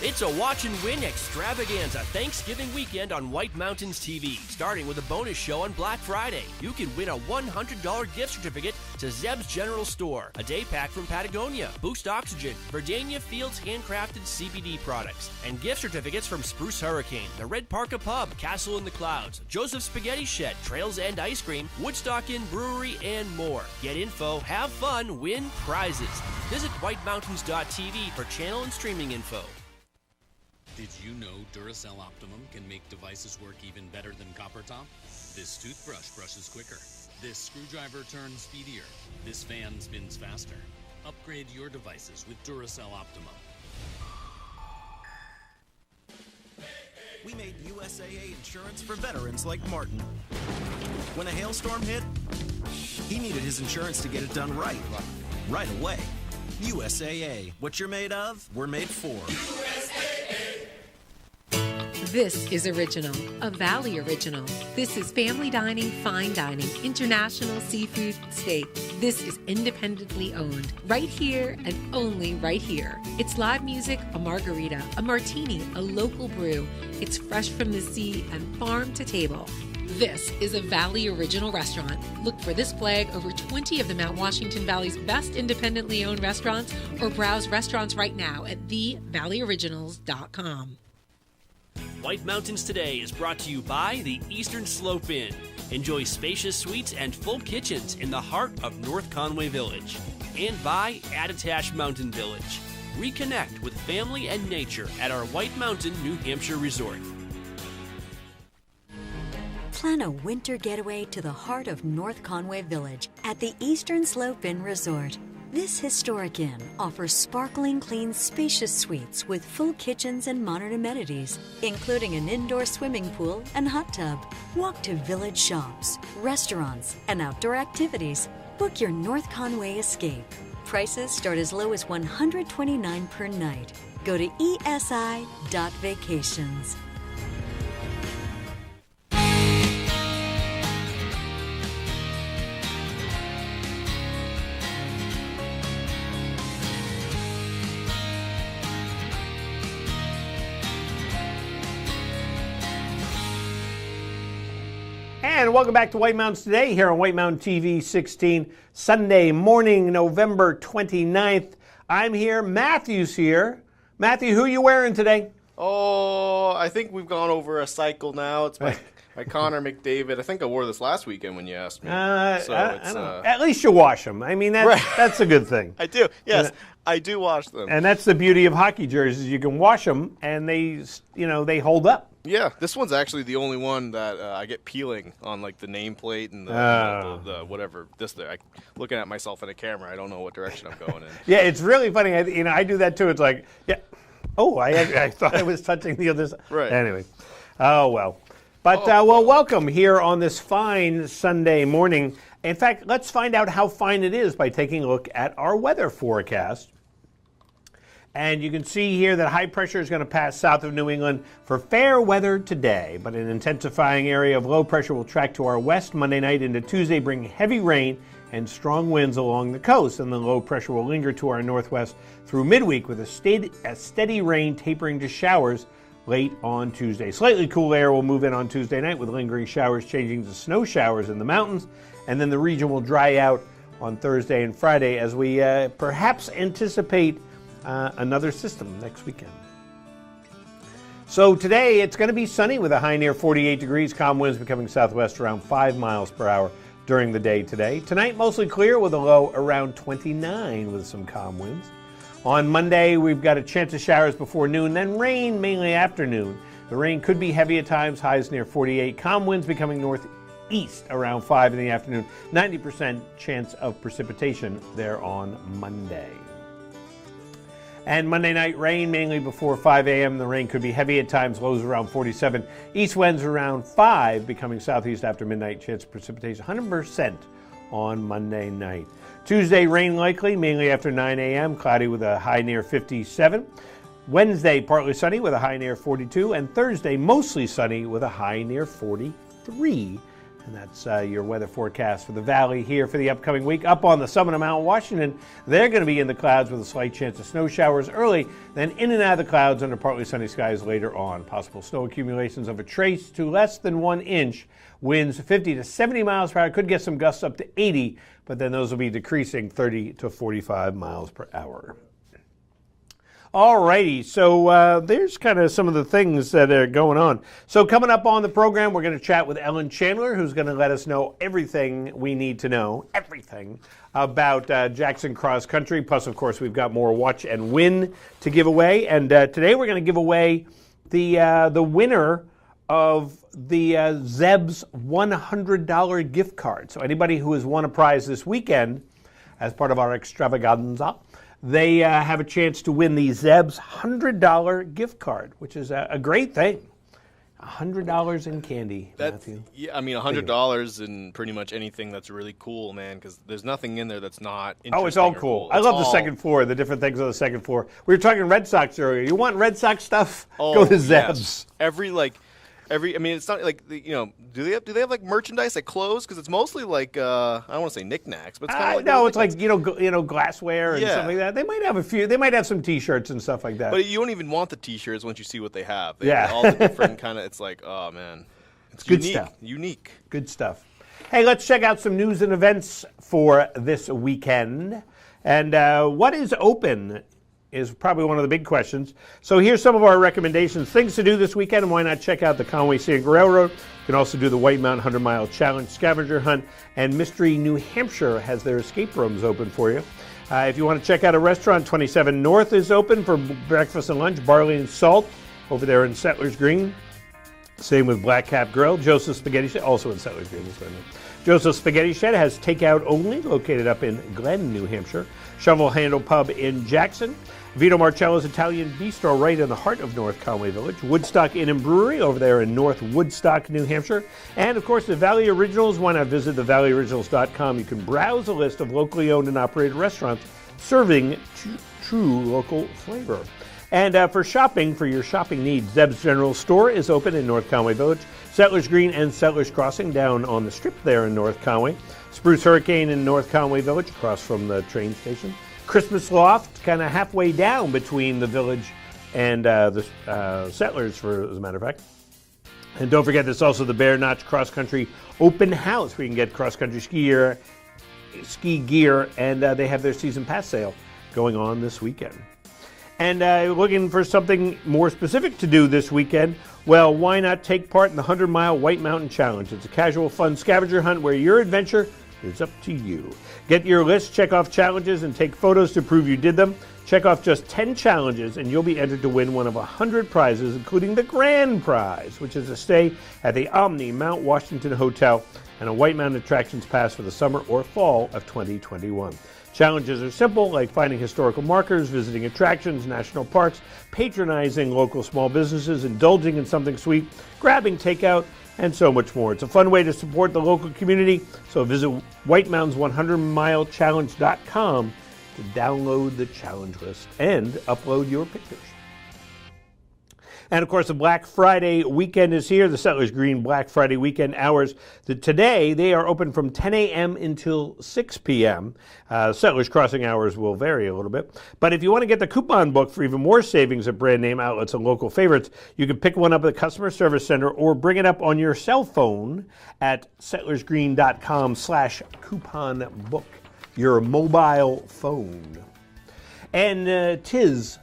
It's a watch and win extravaganza Thanksgiving weekend on White Mountains TV, starting with a bonus show on Black Friday. You can win a $100 gift certificate to Zeb's General Store, a day pack from Patagonia, Boost Oxygen, Verdania Fields handcrafted CBD products, and gift certificates from Spruce Hurricane, the Red Parka Pub, Castle in the Clouds, Joseph's Spaghetti Shed, Trails End Ice Cream, Woodstock Inn Brewery, and more. Get info, have fun, win prizes. Visit whitemountains.tv for channel and streaming info. Did you know Duracell Optimum can make devices work even better than Copper Top? This toothbrush brushes quicker. This screwdriver turns speedier. This fan spins faster. Upgrade your devices with Duracell Optimum. We made USAA insurance for veterans like Martin. When a hailstorm hit, he needed his insurance to get it done right away. USAA. What you're made of, we're made for. This is Original, a Valley Original. This is family dining, fine dining, international seafood, steak. This is independently owned, right here and only right here. It's live music, a margarita, a martini, a local brew. It's fresh from the sea and farm to table. This is a Valley Original restaurant. Look for this flag over 20 of the Mount Washington Valley's best independently owned restaurants, or browse restaurants right now at thevalleyoriginals.com. White Mountains Today is brought to you by the Eastern Slope Inn. Enjoy spacious suites and full kitchens in the heart of North Conway Village. And by Attitash Mountain Village. Reconnect with family and nature at our White Mountain, New Hampshire resort. Plan a winter getaway to the heart of North Conway Village at the Eastern Slope Inn Resort. This historic inn offers sparkling clean, spacious suites with full kitchens and modern amenities, including an indoor swimming pool and hot tub. Walk to village shops, restaurants, and outdoor activities. Book your North Conway escape. Prices start as low as $129 per night. Go to esi.vacations. And welcome back to White Mountains Today here on White Mountain TV 16, Sunday morning, November 29th. I'm here. Matthew's here. Matthew, who are you wearing today? Oh, I think we've gone over a cycle now. It's my Connor McDavid. I think I wore this last weekend when you asked me. I don't know. At least you wash them. I mean, that's a good thing. I do. Yes, I do wash them. And that's the beauty of hockey jerseys. You can wash them, and they hold up. Yeah, this one's actually the only one that I get peeling on, like the nameplate and the whatever. Looking at myself in a camera, I don't know what direction I'm going in. Yeah, it's really funny. I do that too. It's like, yeah. Oh, I thought I was touching the other side. Right. Anyway. Oh well. But welcome here on this fine Sunday morning. In fact, let's find out how fine it is by taking a look at our weather forecast. And you can see here that high pressure is going to pass south of New England for fair weather today, but an intensifying area of low pressure will track to our west Monday night into Tuesday, bringing heavy rain and strong winds along the coast, and the low pressure will linger to our northwest through midweek with a steady rain tapering to showers late on Tuesday. Slightly cool air will move in on Tuesday night with lingering showers changing to snow showers in the mountains, and then the region will dry out on Thursday and Friday as we perhaps anticipate another system next weekend. So today it's going to be sunny with a high near 48 degrees, calm winds becoming southwest around 5 miles per hour during the day today. Tonight mostly clear with a low around 29 with some calm winds. On Monday we've got a chance of showers before noon, then rain mainly afternoon. The rain could be heavy at times, highs near 48, calm winds becoming northeast around 5 in the afternoon. 90% chance of precipitation there on Monday. And Monday night rain mainly before 5 a.m. The rain could be heavy at times, lows around 47. East winds around 5, becoming southeast after midnight. Chance of precipitation 100% on Monday night. Tuesday rain likely, mainly after 9 a.m. Cloudy with a high near 57. Wednesday partly sunny with a high near 42. And Thursday mostly sunny with a high near 43. And that's your weather forecast for the valley here for the upcoming week. Up on the summit of Mount Washington, they're going to be in the clouds with a slight chance of snow showers early, then in and out of the clouds under partly sunny skies later on. Possible snow accumulations of a trace to less than 1 inch. Winds 50 to 70 miles per hour. Could get some gusts up to 80, but then those will be decreasing 30 to 45 miles per hour. Alrighty, so there's kind of some of the things that are going on. So coming up on the program, we're going to chat with Ellen Chandler, who's going to let us know everything we need to know, everything about Jackson Cross Country. Plus, of course, we've got more Watch and Win to give away. And today we're going to give away the winner of the Zeb's $100 gift card. So anybody who has won a prize this weekend as part of our extravaganza, they have a chance to win the Zeb's $100 gift card, which is a great thing. $100 in candy, Matthew. Yeah, I mean, $100 in pretty much anything that's really cool, man, because there's nothing in there that's not interesting. Oh, it's all cool. I love the second floor, the different things on the second floor. We were talking Red Sox earlier. You want Red Sox stuff? Go to Zeb's. Yes. I mean, it's not like, do they have like merchandise, like clothes? Because it's mostly like, I don't want to say knickknacks, but it's kind of like. No, it's like, glassware and stuff like that. They might have a few, they might have some T-shirts and stuff like that. But you don't even want the T-shirts once you see what they have. They have all the different kind of, it's like, oh man. It's good unique. Stuff. Unique. Good stuff. Hey, let's check out some news and events for this weekend. And what is open is probably one of the big questions. So here's some of our recommendations. Things to do this weekend, and why not check out the Conway Scenic Railroad. You can also do the White Mountain 100-Mile Challenge Scavenger Hunt, and Mystery New Hampshire has their escape rooms open for you. If you want to check out a restaurant, 27 North is open for breakfast and lunch. Barley and Salt over there in Settlers Green. Same with Black Cap Grill. Joseph's Spaghetti Shed, also in Settlers Green. Joseph's Spaghetti Shed has takeout only, located up in Glen, New Hampshire. Shovel Handle Pub in Jackson. Vito Marcello's Italian Bistro right in the heart of North Conway Village. Woodstock Inn and Brewery over there in North Woodstock, New Hampshire. And, of course, the Valley Originals. Why not visit thevalleyoriginals.com? You can browse a list of locally owned and operated restaurants serving true local flavor. And for your shopping needs, Zeb's General Store is open in North Conway Village, Settlers Green and Settlers Crossing down on the strip there in North Conway, Spruce Hurricane in North Conway Village across from the train station, Christmas Loft kind of halfway down between the village and the Settlers, as a matter of fact. And don't forget, there's also the Bear Notch Cross Country Open House where you can get cross-country ski gear, and they have their season pass sale going on this weekend. And looking for something more specific to do this weekend, well, why not take part in the 100-mile White Mountain Challenge? It's a casual, fun scavenger hunt where your adventure is up to you. Get your list, check off challenges, and take photos to prove you did them. Check off just 10 challenges, and you'll be entered to win one of 100 prizes, including the grand prize, which is a stay at the Omni Mount Washington Hotel and a White Mountain Attractions Pass for the summer or fall of 2021. Challenges are simple, like finding historical markers, visiting attractions, national parks, patronizing local small businesses, indulging in something sweet, grabbing takeout, and so much more. It's a fun way to support the local community, so visit WhiteMountains100milechallenge.com to download the challenge list and upload your pictures. And of course, the Black Friday weekend is here. The Settlers Green Black Friday weekend hours. Today, they are open from 10 a.m. until 6 p.m. Settlers Crossing hours will vary a little bit. But if you want to get the coupon book for even more savings at brand name outlets and local favorites, you can pick one up at the customer service center or bring it up on your cell phone at settlersgreen.com/coupon book, your mobile phone. And tis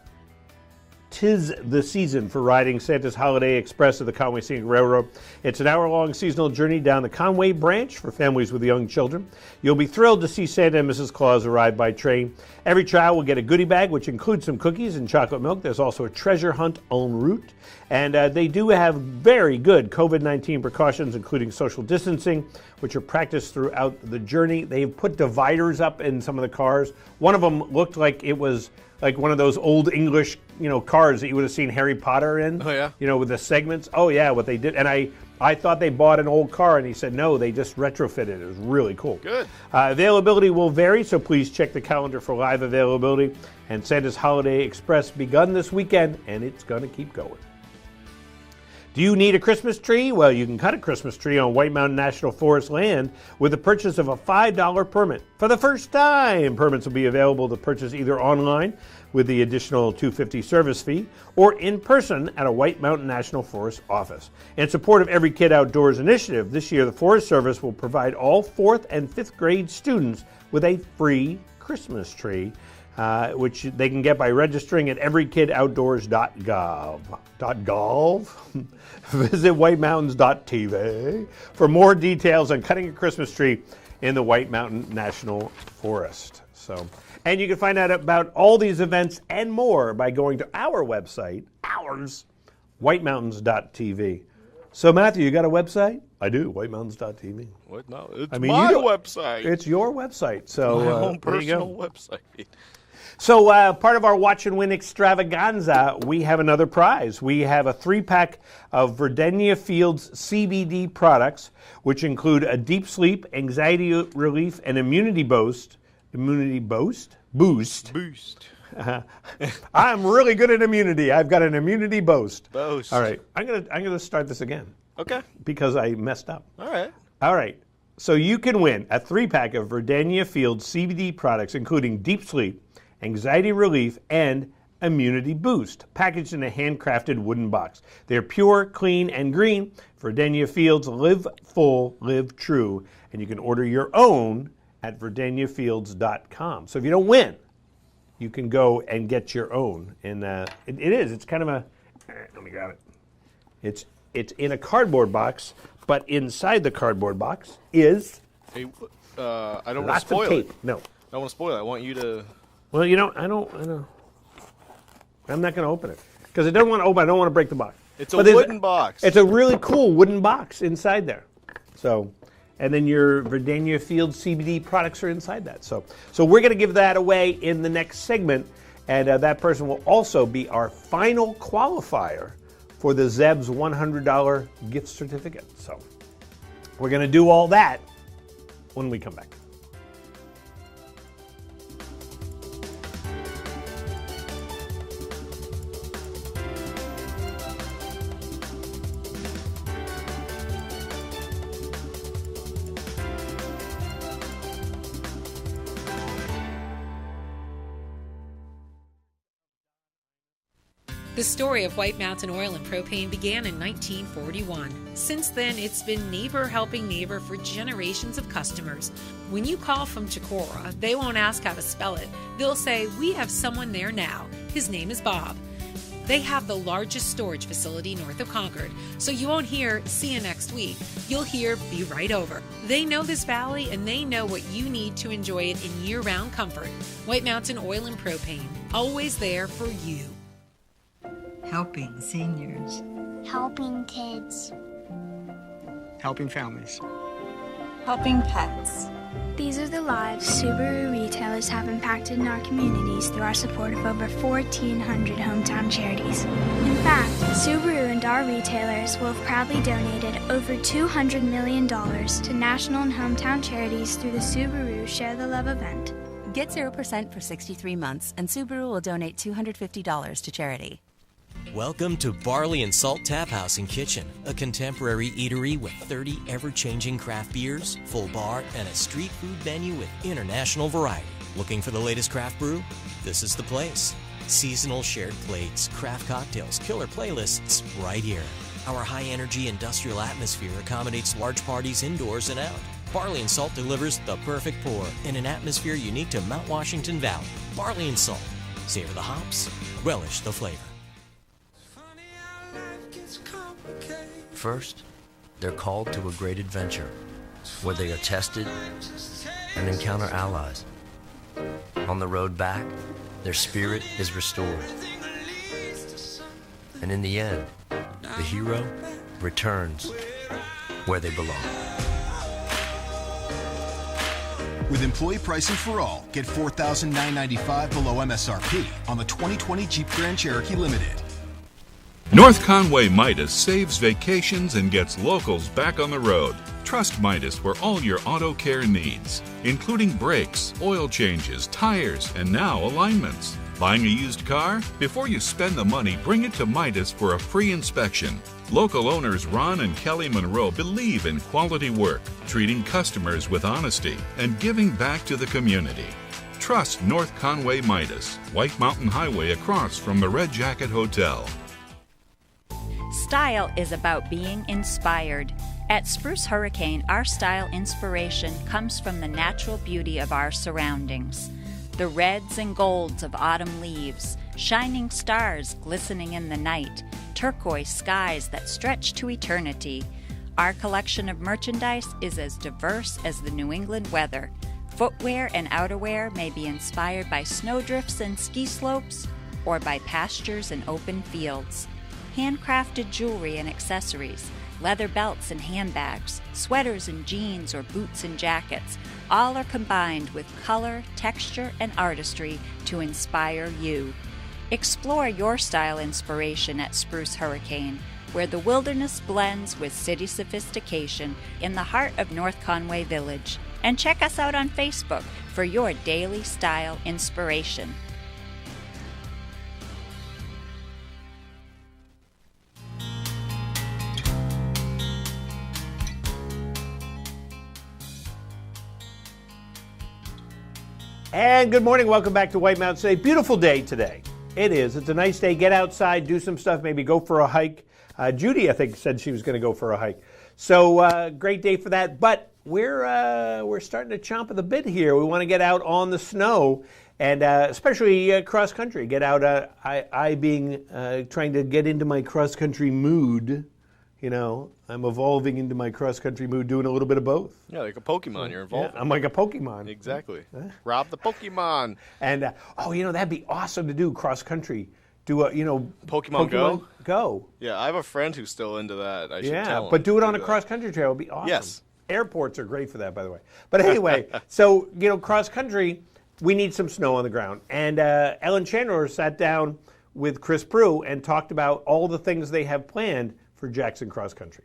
the season for riding Santa's Holiday Express of the Conway Scenic Railroad. It's an hour-long seasonal journey down the Conway branch for families with young children. You'll be thrilled to see Santa and Mrs. Claus arrive by train. Every child will get a goodie bag, which includes some cookies and chocolate milk. There's also a treasure hunt en route. And they do have very good COVID-19 precautions, including social distancing, which are practiced throughout the journey. They've put dividers up in some of the cars. One of them looked like it was like one of those old English, cars that you would have seen Harry Potter in. Oh, yeah? With the segments. Oh, yeah, what they did. And I thought they bought an old car, and he said, no, they just retrofitted it. It was really cool. Good. Availability will vary, so please check the calendar for live availability. And Santa's Holiday Express begun this weekend, and it's going to keep going. Do you need a Christmas tree? Well, you can cut a Christmas tree on White Mountain National Forest land with the purchase of a $5 permit. For the first time, permits will be available to purchase either online with the additional $250 service fee or in person at a White Mountain National Forest office. In support of Every Kid Outdoors initiative, this year the Forest Service will provide all 4th and 5th grade students with a free Christmas tree, which they can get by registering at everykidoutdoors.gov. Visit whitemountains.tv for more details on cutting a Christmas tree in the White Mountain National Forest. And you can find out about all these events and more by going to our website, whitemountains.tv. So, Matthew, you got a website? I do, whitemountains.tv. What? No, it's my website. It's your website. So, my own personal website. So part of our Watch and Win extravaganza, we have another prize. We have a 3-pack of Verdenia Fields CBD products, which include a deep sleep, anxiety relief, and immunity boost. Boost. I'm really good at immunity. I've got an immunity boost. All right, I'm gonna start this again. Okay. Because I messed up. All right. So you can win a 3-pack of Verdenia Fields CBD products, including deep sleep, anxiety relief, and immunity boost, packaged in a handcrafted wooden box. They're pure, clean, and green. Verdenia Fields, live full, live true. And you can order your own at verdeniafields.com. So if you don't win, you can go and get your own. And it's kind of a, let me grab it. It's in a cardboard box, but inside the cardboard box is I don't want to lots spoil of tape. it. No. I don't want to spoil it. I want you to... Well, I don't. I'm not going to open it because I don't want to open. I don't want to break the box. It's a wooden box. It's a really cool wooden box inside there. So, and then your Verdenia Fields CBD products are inside that. So we're going to give that away in the next segment, and that person will also be our final qualifier for the Zeb's $100 gift certificate. So we're going to do all that when we come back. The story of White Mountain Oil and Propane began in 1941. Since then, it's been neighbor helping neighbor for generations of customers. When you call from Chicora, they won't ask how to spell it. They'll say, "We have someone there now. His name is Bob." They have the largest storage facility north of Concord, so you won't hear "see you next week." You'll hear "be right over." They know this valley and they know what you need to enjoy it in year-round comfort. White Mountain Oil and Propane, always there for you. Helping seniors. Helping kids. Helping families. Helping pets. These are the lives Subaru retailers have impacted in our communities through our support of over 1,400 hometown charities. In fact, Subaru and our retailers will have proudly donated over $200 million to national and hometown charities through the Subaru Share the Love event. Get 0% for 63 months, and Subaru will donate $250 to charity. Welcome to Barley and Salt Tap House and Kitchen, a contemporary eatery with 30 ever-changing craft beers, full bar, and a street food menu with international variety. Looking for the latest craft brew? This is the place. Seasonal shared plates, craft cocktails, killer playlists, right here. Our high-energy industrial atmosphere accommodates large parties indoors and out. Barley and Salt delivers the perfect pour in an atmosphere unique to Mount Washington Valley. Barley and Salt. Savor the hops, relish the flavor. First, they're called to a great adventure where they are tested and encounter allies. On the road back, their spirit is restored. And in the end, the hero returns where they belong. With employee pricing for all, get $4,995 below MSRP on the 2020 Jeep Grand Cherokee Limited. North Conway Midas saves vacations and gets locals back on the road. Trust Midas for all your auto care needs, including brakes, oil changes, tires, and now alignments. Buying a used car? Before you spend the money, bring it to Midas for a free inspection. Local owners Ron and Kelly Monroe believe in quality work, treating customers with honesty, and giving back to the community. Trust North Conway Midas, White Mountain Highway across from the Red Jacket Hotel. Style is about being inspired. At Spruce Hurricane, our style inspiration comes from the natural beauty of our surroundings. The reds and golds of autumn leaves, shining stars glistening in the night, turquoise skies that stretch to eternity. Our collection of merchandise is as diverse as the New England weather. Footwear and outerwear may be inspired by snowdrifts and ski slopes, or by pastures and open fields. Handcrafted jewelry and accessories, leather belts and handbags, sweaters and jeans or boots and jackets, all are combined with color, texture, and artistry to inspire you. Explore your style inspiration at Spruce Hurricane, where the wilderness blends with city sophistication in the heart of North Conway Village. And check us out on Facebook for your daily style inspiration. And good morning. Welcome back to White Mountain Today. Beautiful day today. It is. It's a nice day. Get outside, do some stuff, maybe go for a hike. Judy, I think, said she was going to go for a hike. So great day for that. But we're starting to chomp at the bit here. We want to get out on the snow, and especially cross country. Get out. I being trying to get into my cross country mood. You know, I'm evolving into my cross-country mood, doing a little bit of both. Yeah, like a Pokemon, you're involved. Yeah, I'm like a Pokemon. Exactly. Rob the Pokemon. And, that'd be awesome to do cross-country. Do a, Pokemon Go? Go. Yeah, I have a friend who's still into that. I should tell him. But do it on a cross-country trail. It would be awesome. Yes. Airports are great for that, by the way. But anyway, so, cross-country, we need some snow on the ground. And Ellen Chandler sat down with Chris Prue and talked about all the things they have planned for Jackson Cross Country.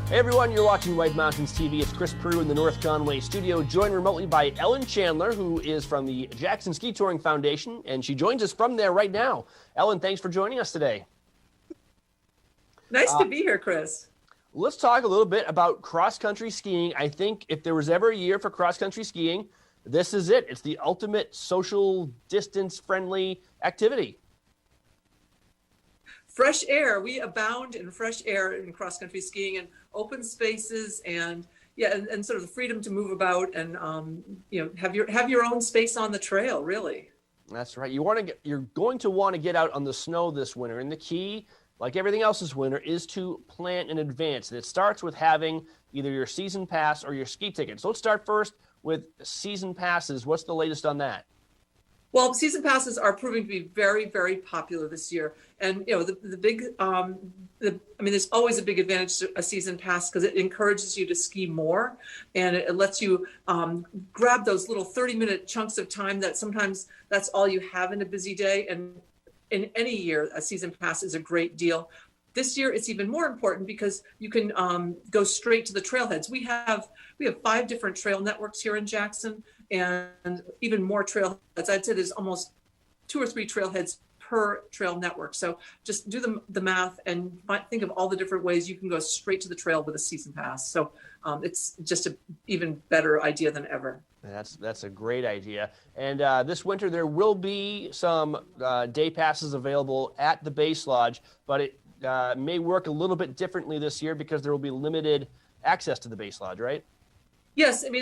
Hey everyone, you're watching White Mountains TV. It's Chris Prue in the North Conway studio, joined remotely by Ellen Chandler, who is from the Jackson Ski Touring Foundation, and she joins us from there right now. Ellen, thanks for joining us today. Nice to be here, Chris. Let's talk a little bit about cross-country skiing. I think if there was ever a year for cross-country skiing, this is it. It's the ultimate social distance-friendly activity. Fresh air. We abound in fresh air in cross-country skiing and open spaces, and and sort of the freedom to move about and have your own space on the trail. Really. That's right. You're going to want to get out on the snow this winter, and the key, like everything else this winter, is to plan in advance. And it starts with having either your season pass or your ski ticket. So let's start first with season passes. What's the latest on that? Well, season passes are proving to be very, very popular this year. And, the big, there's always a big advantage to a season pass because it encourages you to ski more. And it lets you grab those little 30-minute chunks of time that sometimes that's all you have in a busy day. And in any year, a season pass is a great deal. This year, it's even more important because you can go straight to the trailheads. We have 5 different trail networks here in Jackson, and even more trailheads. I'd say there's almost 2 or 3 trailheads per trail network. So just do the math and think of all the different ways you can go straight to the trail with a season pass. So it's just an even better idea than ever. That's a great idea. And this winter, there will be some day passes available at the Base Lodge, but it may work a little bit differently this year because there will be limited access to the Base Lodge, right? Yes, we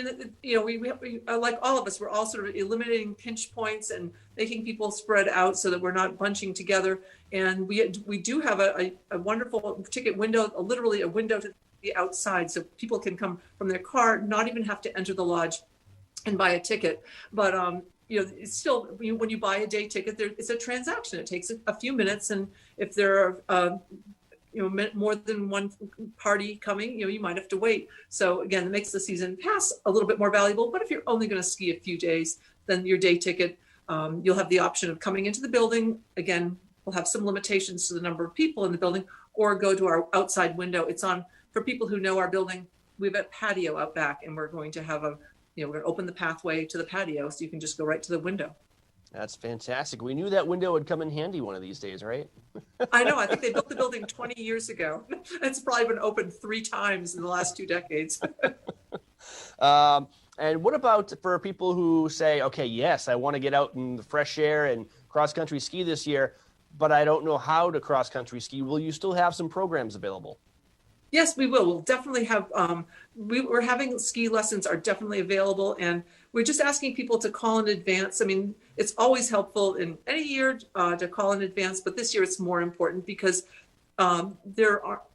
like all of us, we're all sort of eliminating pinch points and making people spread out so that we're not bunching together. And we do have a wonderful ticket window, literally a window to the outside, so people can come from their car, not even have to enter the lodge and buy a ticket. But it's still, when you buy a day ticket, it's a transaction. It takes a few minutes, and if there are more than one party coming, you might have to wait. So again, it makes the season pass a little bit more valuable. But if you're only going to ski a few days, then your day ticket, you'll have the option of coming into the building. Again, we'll have some limitations to the number of people in the building, or go to our outside window. It's on, for people who know our building, we have a patio out back, and we're going to have we're going to open the pathway to the patio so you can just go right to the window. That's fantastic. We knew that window would come in handy one of these days, right? I know. I think they built the building 20 years ago. It's probably been open 3 times in the last 2 decades. And what about for people who say, okay, yes, I want to get out in the fresh air and cross-country ski this year, but I don't know how to cross-country ski. Will you still have some programs available? Yes, we will. We'll definitely have, we're having ski lessons are definitely available, and we're just asking people to call in advance. It's always helpful in any year to call in advance, but this year it's more important because it's going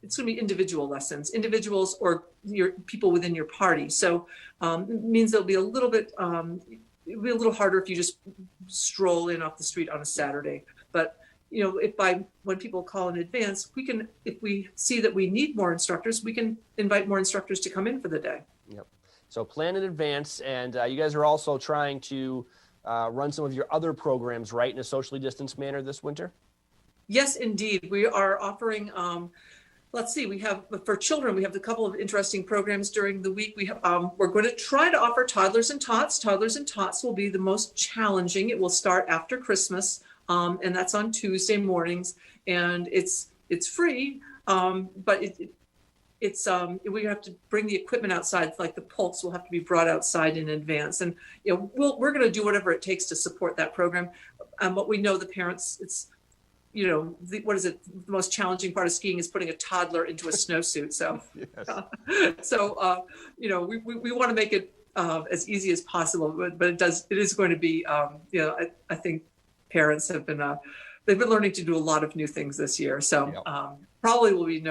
to be individual lessons, individuals or your people within your party. So it means it'll be a little bit, it'll be a little harder if you just stroll in off the street on a Saturday. But when people call in advance, we can, if we see that we need more instructors, we can invite more instructors to come in for the day. Yep. So plan in advance, and you guys are also trying to run some of your other programs, right, in a socially distanced manner this winter? Yes, indeed. We are offering, we have, for children, we have a couple of interesting programs during the week. We're going to try to offer toddlers and tots. Toddlers and tots will be the most challenging. It will start after Christmas. And that's on Tuesday mornings, and it's free, but we have to bring the equipment outside, like the pulps will have to be brought outside in advance, and we're going to do whatever it takes to support that program. But we know the parents, it's the most challenging part of skiing is putting a toddler into a snowsuit. So we want to make it as easy as possible, but it is going to be I think parents have been they've been learning to do a lot of new things this year, so probably will be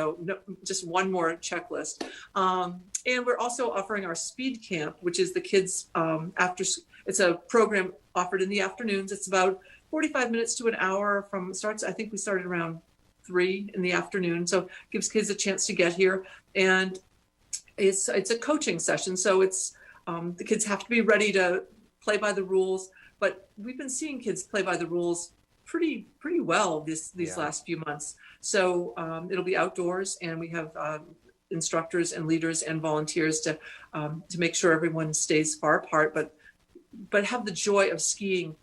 just one more checklist. And we're also offering our speed camp, which is the kids it's a program offered in the afternoons. It's about 45 minutes to an hour I think we started around 3 in the afternoon, so it gives kids a chance to get here. And it's a coaching session, so it's the kids have to be ready to play by the rules. But we've been seeing kids play by the rules pretty well these last few months. So it'll be outdoors, and we have instructors and leaders and volunteers to make sure everyone stays far apart, but have the joy of skiing,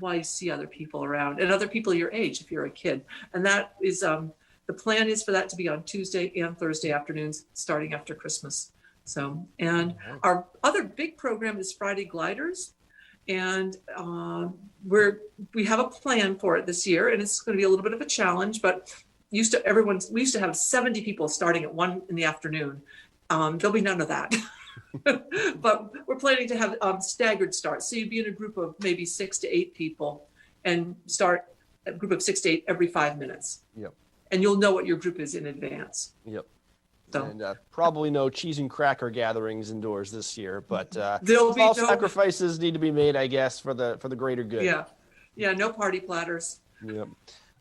while you see other people around and other people your age if you're a kid. And that is the plan is for that to be on Tuesday and Thursday afternoons starting after Christmas. So, and our other big program is Friday Gliders. And we have a plan for it this year, and it's going to be a little bit of a challenge, but we used to have 70 people starting at 1 p.m. There'll be none of that. But we're planning to have staggered starts. So you'd be in a group of maybe 6 to 8 people and start a group of 6 to 8 every 5 minutes. Yep. And you'll know what your group is in advance. Yep. So. And probably no cheese and cracker gatherings indoors this year, but there'll be small sacrifices need to be made, I guess, for the greater good. Yeah, no party platters. Yep.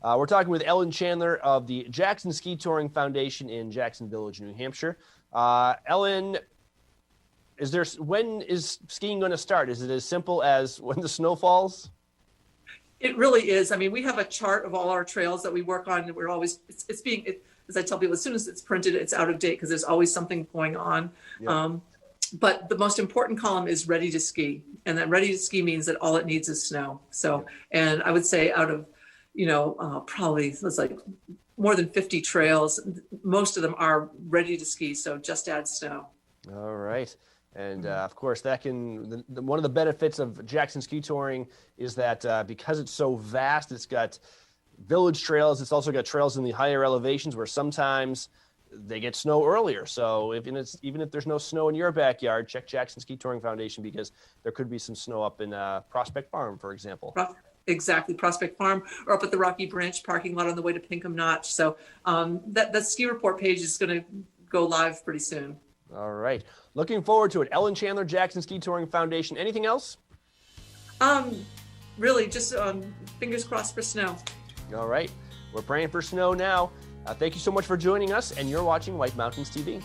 We're talking with Ellen Chandler of the Jackson Ski Touring Foundation in Jackson Village, New Hampshire. Ellen, when is skiing going to start? Is it as simple as when the snow falls? It really is. I mean, we have a chart of all our trails that we work on, and we're always as I tell people, as soon as it's printed, it's out of date because there's always something going on. Yep. But the most important column is ready to ski, and that ready to ski means that all it needs is snow. So, and I would say out of, probably it's like more than 50 trails, most of them are ready to ski. So just add snow. All right. And of course, one of the benefits of Jackson Ski Touring is that because it's so vast, it's got village trails. It's also got trails in the higher elevations where sometimes they get snow earlier. So even if there's no snow in your backyard, check Jackson Ski Touring Foundation because there could be some snow up in Prospect Farm, for example. Exactly, Prospect Farm, or up at the Rocky Branch parking lot on the way to Pinkham Notch. So that ski report page is going to go live pretty soon. All right. Looking forward to it. Ellen Chandler, Jackson Ski Touring Foundation. Anything else? Really, just fingers crossed for snow. All right. We're praying for snow now. Thank you so much for joining us, and you're watching White Mountains TV.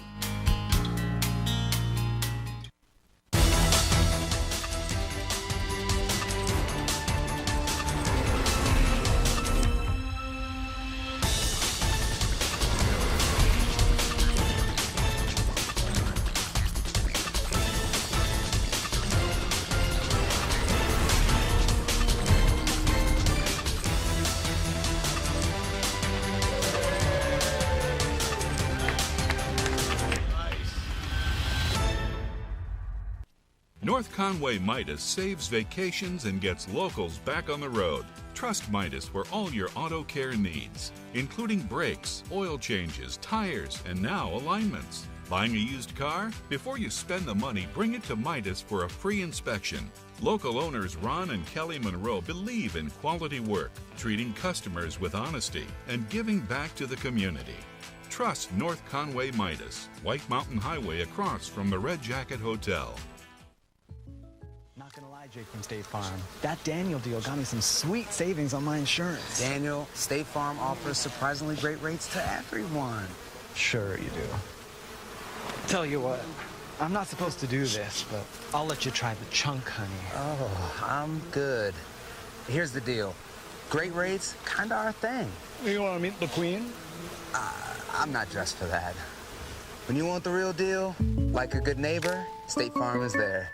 North Conway Midas saves vacations and gets locals back on the road. Trust Midas for all your auto care needs, including brakes, oil changes, tires, and now alignments. Buying a used car? Before you spend the money, bring it to Midas for a free inspection. Local owners Ron and Kelly Monroe believe in quality work, treating customers with honesty, and giving back to the community. Trust North Conway Midas, White Mountain Highway across from the Red Jacket Hotel. Not gonna lie, Jake from State Farm. That Daniel deal got me some sweet savings on my insurance. Daniel, State Farm offers surprisingly great rates to everyone. Sure you do. Tell you what, I'm not supposed to do this, but I'll let you try the chunk, honey. Oh, I'm good. Here's the deal. Great rates, kinda our thing. You wanna meet the queen? I'm not dressed for that. When you want the real deal, like a good neighbor, State Farm is there.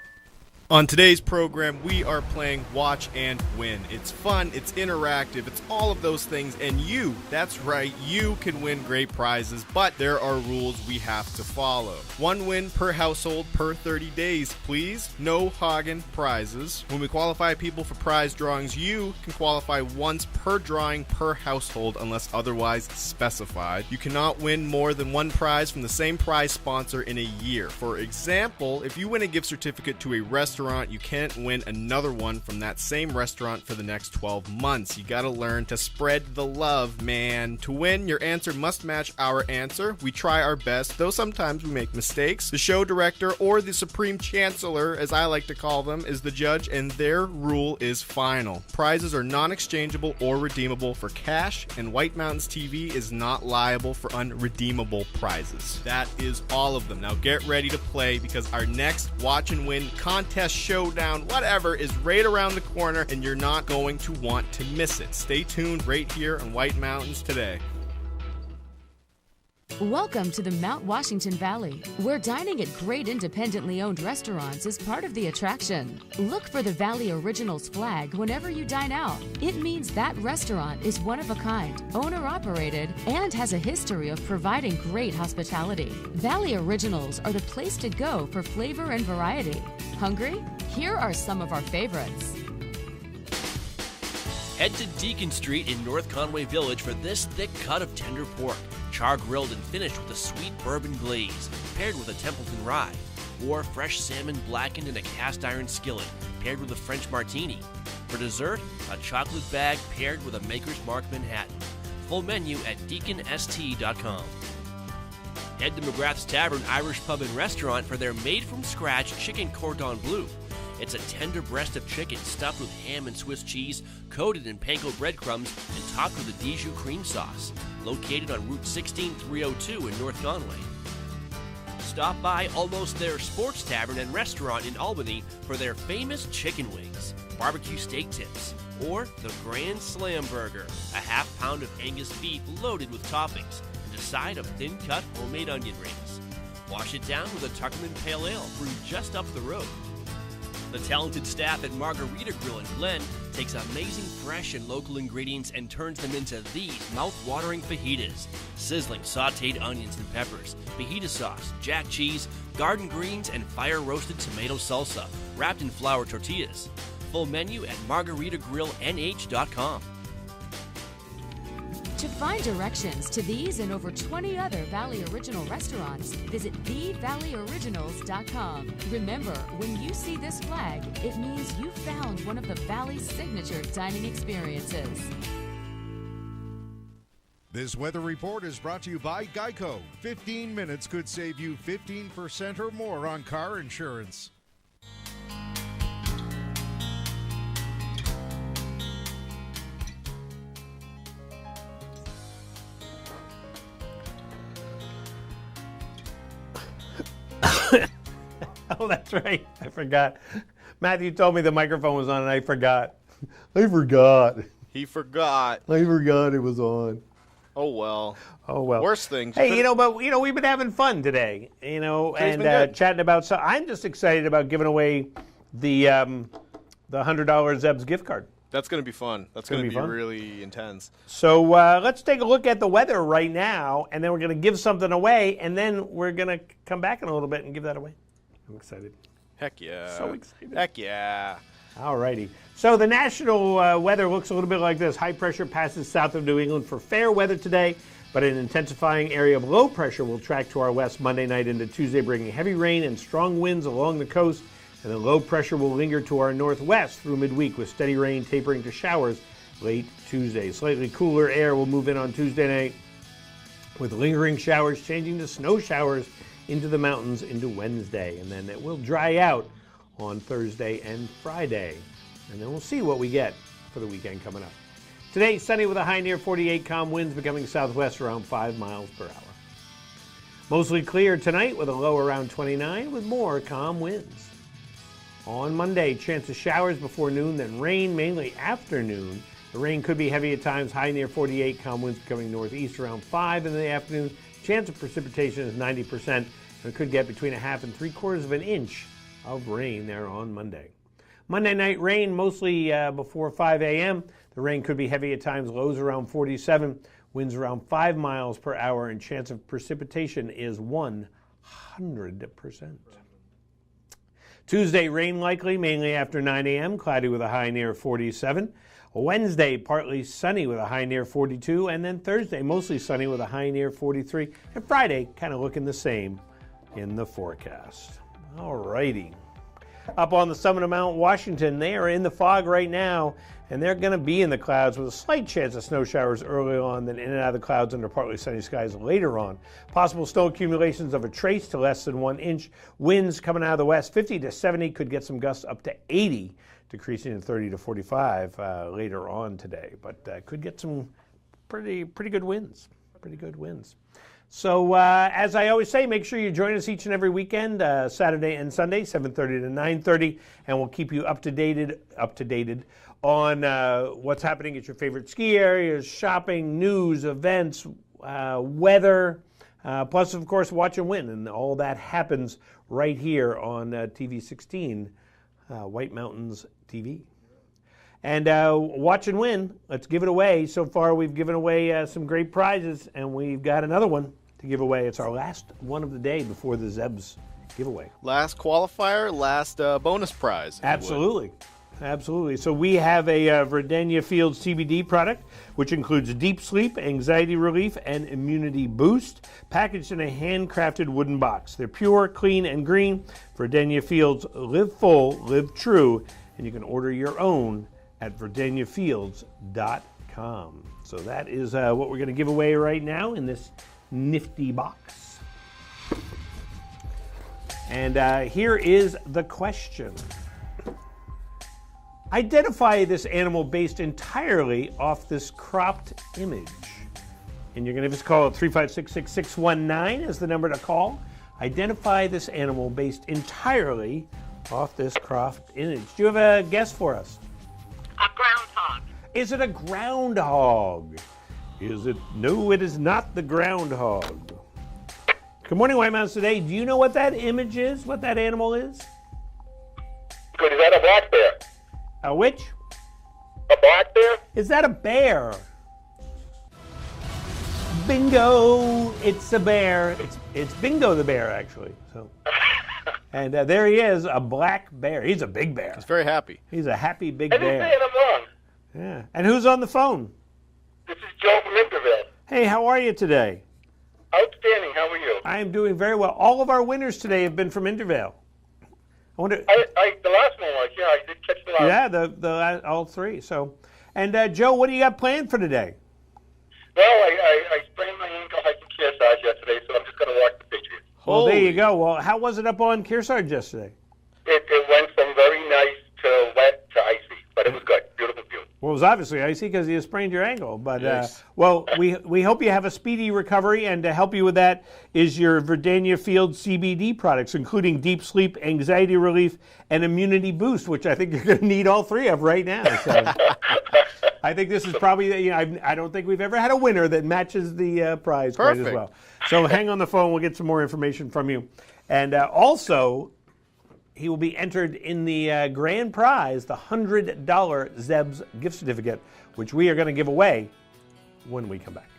On today's program, we are playing Watch and Win. It's fun, it's interactive, it's all of those things, and you, that's right, you can win great prizes, but there are rules we have to follow. 1 win per household per 30 days, please. No Hagen prizes. When we qualify people for prize drawings, you can qualify once per drawing per household unless otherwise specified. You cannot win more than 1 prize from the same prize sponsor in a year. For example, if you win a gift certificate to a restaurant, you can't win another one from that same restaurant for the next 12 months. You gotta learn to spread the love, man. To win, your answer must match our answer. We try our best, though sometimes we make mistakes. The show director, or the supreme chancellor, as I like to call them, is the judge, and their rule is final. Prizes are non-exchangeable or redeemable for cash, and White Mountains TV is not liable for unredeemable prizes. That is all of them. Now get ready to play, because our next Watch and Win contest, showdown, whatever, is right around the corner, and you're not going to want to miss it. Stay tuned right here on White Mountains Today. Welcome to the Mount Washington Valley, where dining at great independently owned restaurants is part of the attraction. Look for the Valley Originals flag whenever you dine out. It means that restaurant is one of a kind, owner-operated, and has a history of providing great hospitality. Valley Originals are the place to go for flavor and variety. Hungry? Here are some of our favorites. Head to Deacon Street in North Conway Village for this thick cut of tender pork, char-grilled and finished with a sweet bourbon glaze, paired with a Templeton rye, or fresh salmon blackened in a cast-iron skillet, paired with a French martini. For dessert, a chocolate bag paired with a Maker's Mark Manhattan. Full menu at deaconst.com. Head to McGrath's Tavern Irish Pub and Restaurant for their made-from-scratch chicken cordon bleu. It's a tender breast of chicken stuffed with ham and Swiss cheese, coated in panko breadcrumbs, and topped with a Dijon cream sauce. Located on Route 16302 in North Conway. Stop by Almost There Sports Tavern and Restaurant in Albany for their famous chicken wings, barbecue steak tips, or the Grand Slam Burger, a half pound of Angus beef loaded with toppings, and a side of thin-cut homemade onion rings. Wash it down with a Tuckerman Pale Ale brewed just up the road. The talented staff at Margarita Grill in Glen takes amazing fresh and local ingredients and turns them into these mouth-watering fajitas. Sizzling sautéed onions and peppers, fajita sauce, jack cheese, garden greens, and fire-roasted tomato salsa, wrapped in flour tortillas. Full menu at margaritagrilLNH.com. To find directions to these and over 20 other Valley Original restaurants, visit thevalleyoriginals.com. Remember, when you see this flag, it means you found one of the Valley's signature dining experiences. This weather report is brought to you by Geico. 15 minutes could save you 15% or more on car insurance. Oh, that's right. I forgot. Matthew told me the microphone was on, and I forgot. I forgot. He forgot. I forgot it was on. Oh, well. Oh, well. Worst things. Hey, we've been having fun today, Today's been and good. chatting about. So I'm just excited about giving away the $100 Zeb's gift card. That's going to be fun. That's going to be really intense. So let's take a look at the weather right now, and then we're going to give something away, and then we're going to come back in a little bit and give that away. I'm excited. Heck yeah. So excited. Heck yeah. All righty. So the national weather looks a little bit like this. High pressure passes south of New England for fair weather today, but an intensifying area of low pressure will track to our west Monday night into Tuesday, bringing heavy rain and strong winds along the coast. And the low pressure will linger to our northwest through midweek with steady rain tapering to showers late Tuesday. Slightly cooler air will move in on Tuesday night with lingering showers changing to snow showers into the mountains into Wednesday. And then it will dry out on Thursday and Friday. And then we'll see what we get for the weekend coming up. Today, sunny with a high near 48, calm winds becoming southwest around 5 miles per hour. Mostly clear tonight with a low around 29 with more calm winds. On Monday, chance of showers before noon, then rain mainly afternoon. The rain could be heavy at times, high near 48, calm winds becoming northeast around 5 in the afternoon. Chance of precipitation is 90%, and it could get between 1/2 and 3/4 of an inch of rain there on Monday. Monday night rain mostly before 5 a.m. The rain could be heavy at times, lows around 47, winds around 5 miles per hour, and chance of precipitation is 100%. Tuesday, rain likely, mainly after 9 a.m., cloudy with a high near 47. Wednesday, partly sunny with a high near 42. And then Thursday, mostly sunny with a high near 43. And Friday, kind of looking the same in the forecast. All righty. Up on the summit of Mount Washington, they are in the fog right now, and they're going to be in the clouds with a slight chance of snow showers early on, then in and out of the clouds under partly sunny skies later on. Possible snow accumulations of a trace to less than 1 inch. Winds coming out of the west, 50 to 70, could get some gusts up to 80, decreasing to 30 to 45 later on today. But could get some pretty good winds. Pretty good winds. So as I always say, make sure you join us each and every weekend, Saturday and Sunday, 7:30 to 9:30, and we'll keep you up to date on what's happening at your favorite ski areas, shopping, news, events, weather, Plus, of course, Watch and Win, and all that happens right here on TV 16, White Mountains TV. And Watch and Win, let's give it away. So far, we've given away some great prizes, and we've got another one to give away. It's our last one of the day before the Zebs giveaway. Last qualifier, last bonus prize. Absolutely. Absolutely. So we have a Verdania Fields CBD product, which includes deep sleep, anxiety relief, and immunity boost, packaged in a handcrafted wooden box. They're pure, clean, and green. Verdania Fields, live full, live true, and you can order your own at verdaniafields.com. So that is what we're going to give away right now in this nifty box. And here is the question. Identify this animal based entirely off this cropped image. And you're going to just call it 356-6619 as the number to call. Identify this animal based entirely off this cropped image. Do you have a guess for us? A groundhog. Is it a groundhog? Is it? No, it is not the groundhog. Good morning, White Mountains Today. Do you know what that image is? What that animal is? Good. Is that a black bear? A which? A black bear? Is that a bear? Bingo! It's a bear. It's Bingo the bear, actually. So, and there he is, a black bear. He's a big bear. He's very happy. He's a happy big I didn't bear. say it, I'm wrong. Yeah. And who's on the phone? This is Joe from Interville. Hey, how are you today? Outstanding. How are you? I am doing very well. All of our winners today have been from Intervale. I wonder. The last one was, yeah, I did catch the last. Yeah, the all three. So, and Joe, what do you got planned for today? Well, I sprained my ankle hiking Kearsarge yesterday, so I'm just going to watch the Patriots. Well, there you go. Well, how was it up on Kearsarge yesterday? It went from very nice to wet to icy, but it was good. Beautiful view. Well, it was obviously icy because you sprained your ankle. But, Yes. well, we hope you have a speedy recovery, and to help you with that is your Verdania Fields CBD products, including deep sleep, anxiety relief, and immunity boost, which I think you're going to need all three of right now. So I think this is probably, I don't think we've ever had a winner that matches the prize quite as Perfect. well. So hang on the phone. We'll get some more information from you. And also, he will be entered in the grand prize, the $100 Zeb's gift certificate, which we are going to give away when we come back.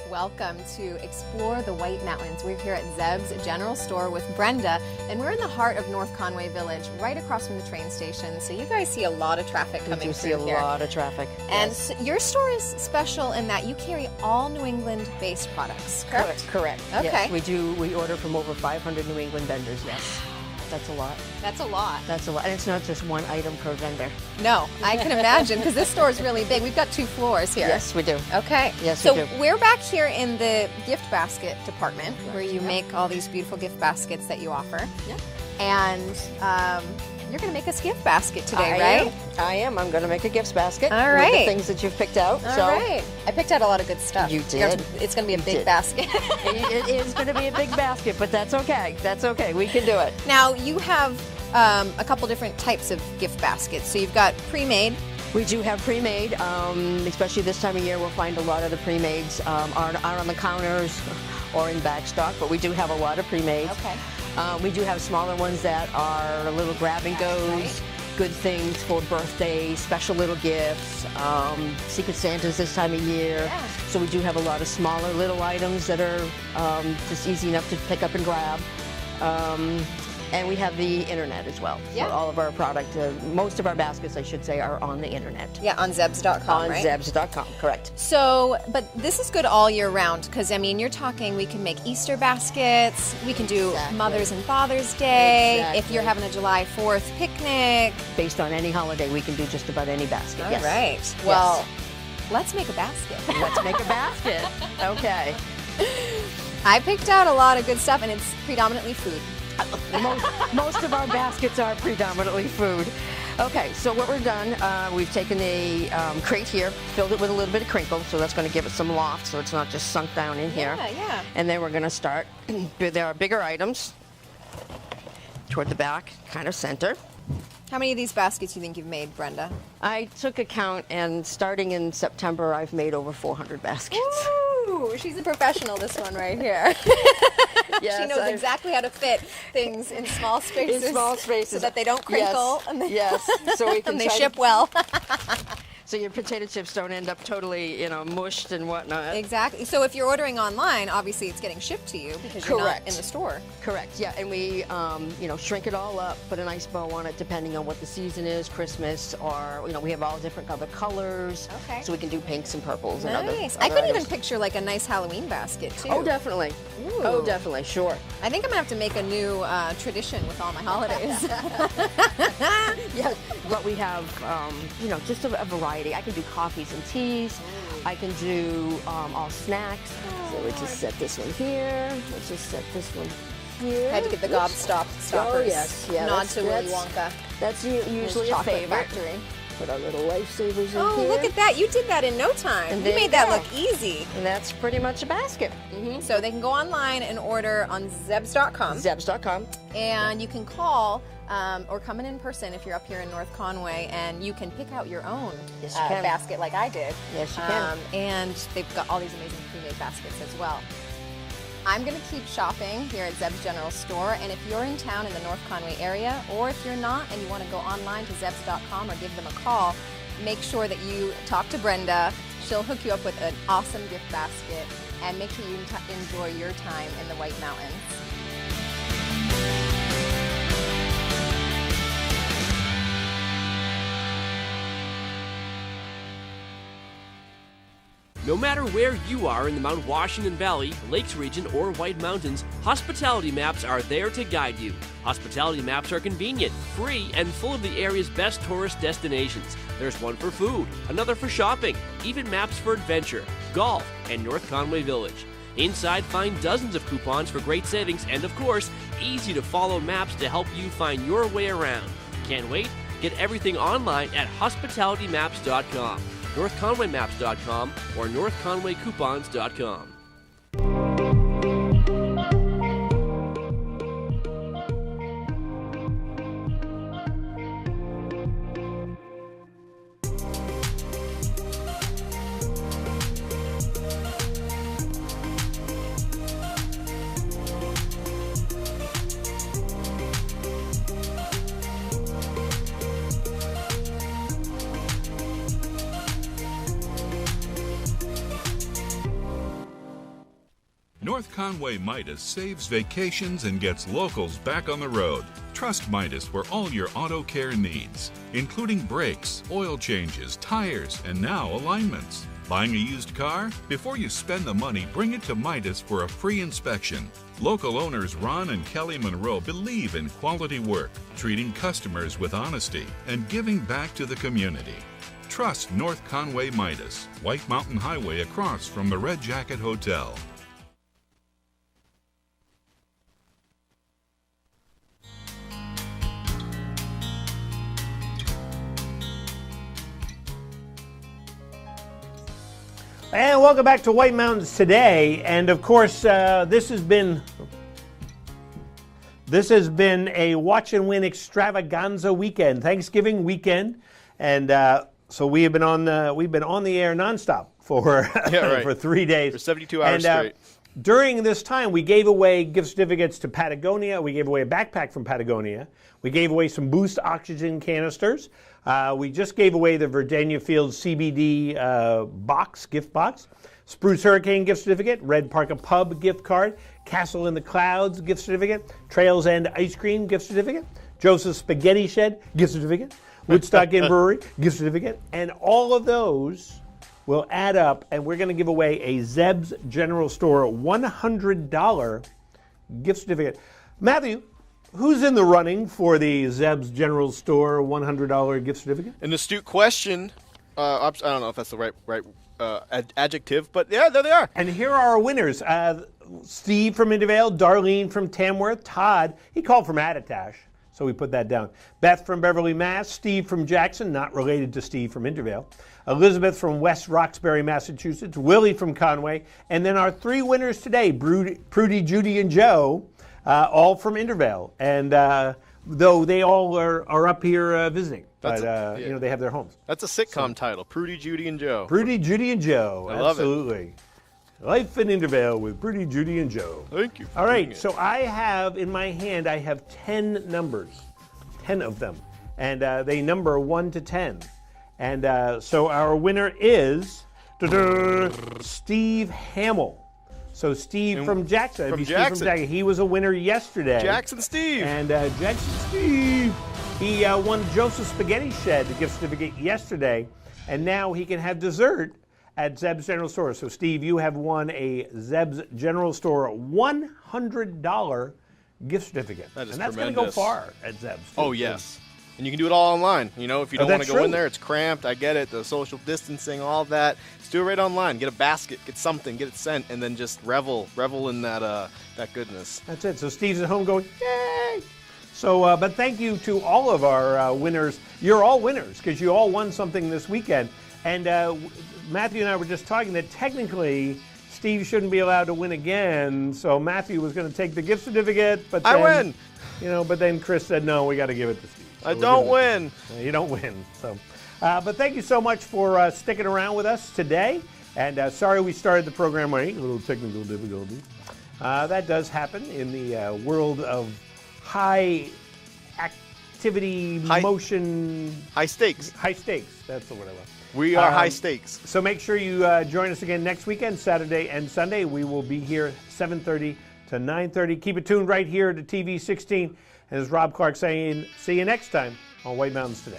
Welcome to Explore the White Mountains. We're here at Zeb's General Store with Brenda, and we're in the heart of North Conway Village, right across from the train station. So you guys see a lot of traffic coming through here. We do see a lot of traffic. And yes. your store is special in that you carry all New England-based products, correct? Correct. Okay. Yes, we do. We order from over 500 New England vendors, yes. That's a lot. That's a lot. That's a lot. And it's not just one item per vendor. No, I can imagine, because this store is really big. We've got 2 floors here. Yes, we do. Okay. Yes, so we do. we're back here in the gift basket department, where you make all these beautiful gift baskets that you offer. Yeah. And you're going to make us a gift basket today, right? I am. I'm going to make a gift basket. All with right. the things that you've picked out. All right. I picked out a lot of good stuff. You did. It's going to be a big did. basket. It is going to be a big basket, but that's okay. That's okay. We can do it. Now, you have a couple different types of gift baskets. So you've got pre-made. We do have pre-made, especially this time of year. We'll find a lot of the pre-mades are on the counters or in back stock, but we do have a lot of pre-mades. Okay. We do have smaller ones that are little grab and goes, good things for birthdays, special little gifts, Secret Santas this time of year. Yeah. So we do have a lot of smaller little items that are just easy enough to pick up and grab. And we have the internet as well. Yeah. So all of our product, most of our baskets, I should say, are on the internet. Yeah, on Zebs.com, On right? Zebs.com, correct. So, but this is good all year round, because, I mean, you're talking we can make Easter baskets, we can do Mother's and Father's Day, if you're having a July 4th picnic. Based on any holiday, we can do just about any basket. All yes. right. Well, let's make a basket. Let's make a basket. Okay. I picked out a lot of good stuff, and it's predominantly food. Most of our baskets are predominantly food. Okay, so what we've done, we've taken the crate here, filled it with a little bit of crinkle, so that's going to give it some loft, so it's not just sunk down in here. Yeah. And then we're going to start. There are bigger items toward the back, kind of center. How many of these baskets do you think you've made, Brenda? I took a count, and starting in September, I've made over 400 baskets. Ooh, she's a professional, this one right here. Yes, she knows exactly how to fit things in small spaces. In small spaces. So that they don't crinkle. Yes, And they, yes. So we can and they try to- ship well. So your potato chips don't end up totally, mushed and whatnot. Exactly. So if you're ordering online, obviously it's getting shipped to you because you're not in the store. Correct. Yeah, and we, shrink it all up, put a nice bow on it, depending on what the season is, Christmas, or we have all different other colors. Okay. So we can do pinks and purples and other. Nice. I other could even items. picture like a nice Halloween basket too. Oh, definitely. Ooh. Oh, definitely. Sure. I think I'm gonna have to make a new tradition with all my holidays. Yeah, but we have, just a variety. I can do coffees and teas. I can do all snacks. So we just set this one here. Let's just set this one here. Had to get the stoppers. Oh, yes. Yeah, Nod to Willy Wonka. That's usually a chocolate favorite. factory. Put our little lifesavers in Oh, here. look at that. You did that in no time. And You there made you that go. look easy. And that's pretty much a basket. So they can go online and order on Zebs.com. Zebs.com. And you can call or come in person if you're up here in North Conway, and you can pick out your own Yes, you can. basket like I did. Yes, you can. And they've got all these amazing pre-made baskets as well. I'm going to keep shopping here at Zeb's General Store, and if you're in town in the North Conway area, or if you're not and you want to go online to Zebs.com or give them a call, make sure that you talk to Brenda. She'll hook you up with an awesome gift basket, and make sure you enjoy your time in the White Mountains. No matter where you are in the Mount Washington Valley, Lakes region, or White Mountains, Hospitality Maps are there to guide you. Hospitality Maps are convenient, free, and full of the area's best tourist destinations. There's one for food, another for shopping, even maps for adventure, golf, and North Conway Village. Inside, find dozens of coupons for great savings and, of course, easy-to-follow maps to help you find your way around. Can't wait? Get everything online at hospitalitymaps.com, northconwaymaps.com, or northconwaycoupons.com. North Conway Midas saves vacations and gets locals back on the road. Trust Midas for all your auto care needs, including brakes, oil changes, tires, and now alignments. Buying a used car? Before you spend the money, bring it to Midas for a free inspection. Local owners Ron and Kelly Monroe believe in quality work, treating customers with honesty, and giving back to the community. Trust North Conway Midas, White Mountain Highway across from the Red Jacket Hotel. And welcome back to White Mountains Today. And of course, this has been a watch and win extravaganza weekend, Thanksgiving weekend, and so we have been on the air nonstop for for 3 days, for 72 hours straight. During this time, we gave away gift certificates to Patagonia. We gave away a backpack from Patagonia. We gave away some Boost oxygen canisters. We just gave away the Virginia Fields CBD gift box. Spruce Hurricane gift certificate, Red Parka Pub gift card, Castle in the Clouds gift certificate, Trails End Ice Cream gift certificate, Joseph's Spaghetti Shed gift certificate, Woodstock Inn Brewery gift certificate, and all of those will add up, and we're going to give away a Zeb's General Store $100 gift certificate. Matthew, who's in the running for the Zeb's General Store $100 gift certificate? An astute question. I don't know if that's the right adjective, but yeah, there they are. And here are our winners. Steve from Intervale, Darlene from Tamworth, Todd, he called from Attitash, so we put that down. Beth from Beverly, Mass, Steve from Jackson, not related to Steve from Intervale, Elizabeth from West Roxbury, Massachusetts, Willie from Conway, and then our 3 winners today, Prudy, Judy, and Joe, all from Intervale. And though they all are up here visiting, but they have their homes. That's a sitcom title, Prudy, Judy, and Joe. Prudy, Judy, and Joe. I love Absolutely. Life in Intervale with Prudy, Judy, and Joe. Thank you. All right, so I have in my hand, I have 10 numbers, 10 of them, and they number 1 to 10. And so our winner is Steve Hamill. So Steve from Jackson. From Steve from Jackson. He was a winner yesterday. Jackson Steve. And Jackson Steve. He won Joseph's Spaghetti Shed, the gift certificate, yesterday. And now he can have dessert at Zeb's General Store. So Steve, you have won a Zeb's General Store $100 gift certificate. That is and that's tremendous. going to go far at Zeb's. Oh, yes. And you can do it all online. You know, if you don't want to go in there, it's cramped. I get it. The social distancing, all of that. Just do it right online. Get a basket, get something, get it sent, and then just revel in that goodness. That's it. So Steve's at home going, yay! So, but thank you to all of our winners. You're all winners because you all won something this weekend. And Matthew and I were just talking that technically Steve shouldn't be allowed to win again. So Matthew was going to take the gift certificate, but then, I win. You know, but then Chris said, no, we got to give it to Steve. So I don't win. You don't win. So, but thank you so much for sticking around with us today. And sorry we started the program late, a little technical difficulty. That does happen in the world of high activity, motion. High stakes. High stakes. That's the word I love. We are high stakes. So make sure you join us again next weekend, Saturday and Sunday. We will be here 7:30 to 9:30. Keep it tuned right here to TV 16. And as Rob Clark saying, see you next time on White Mountains Today.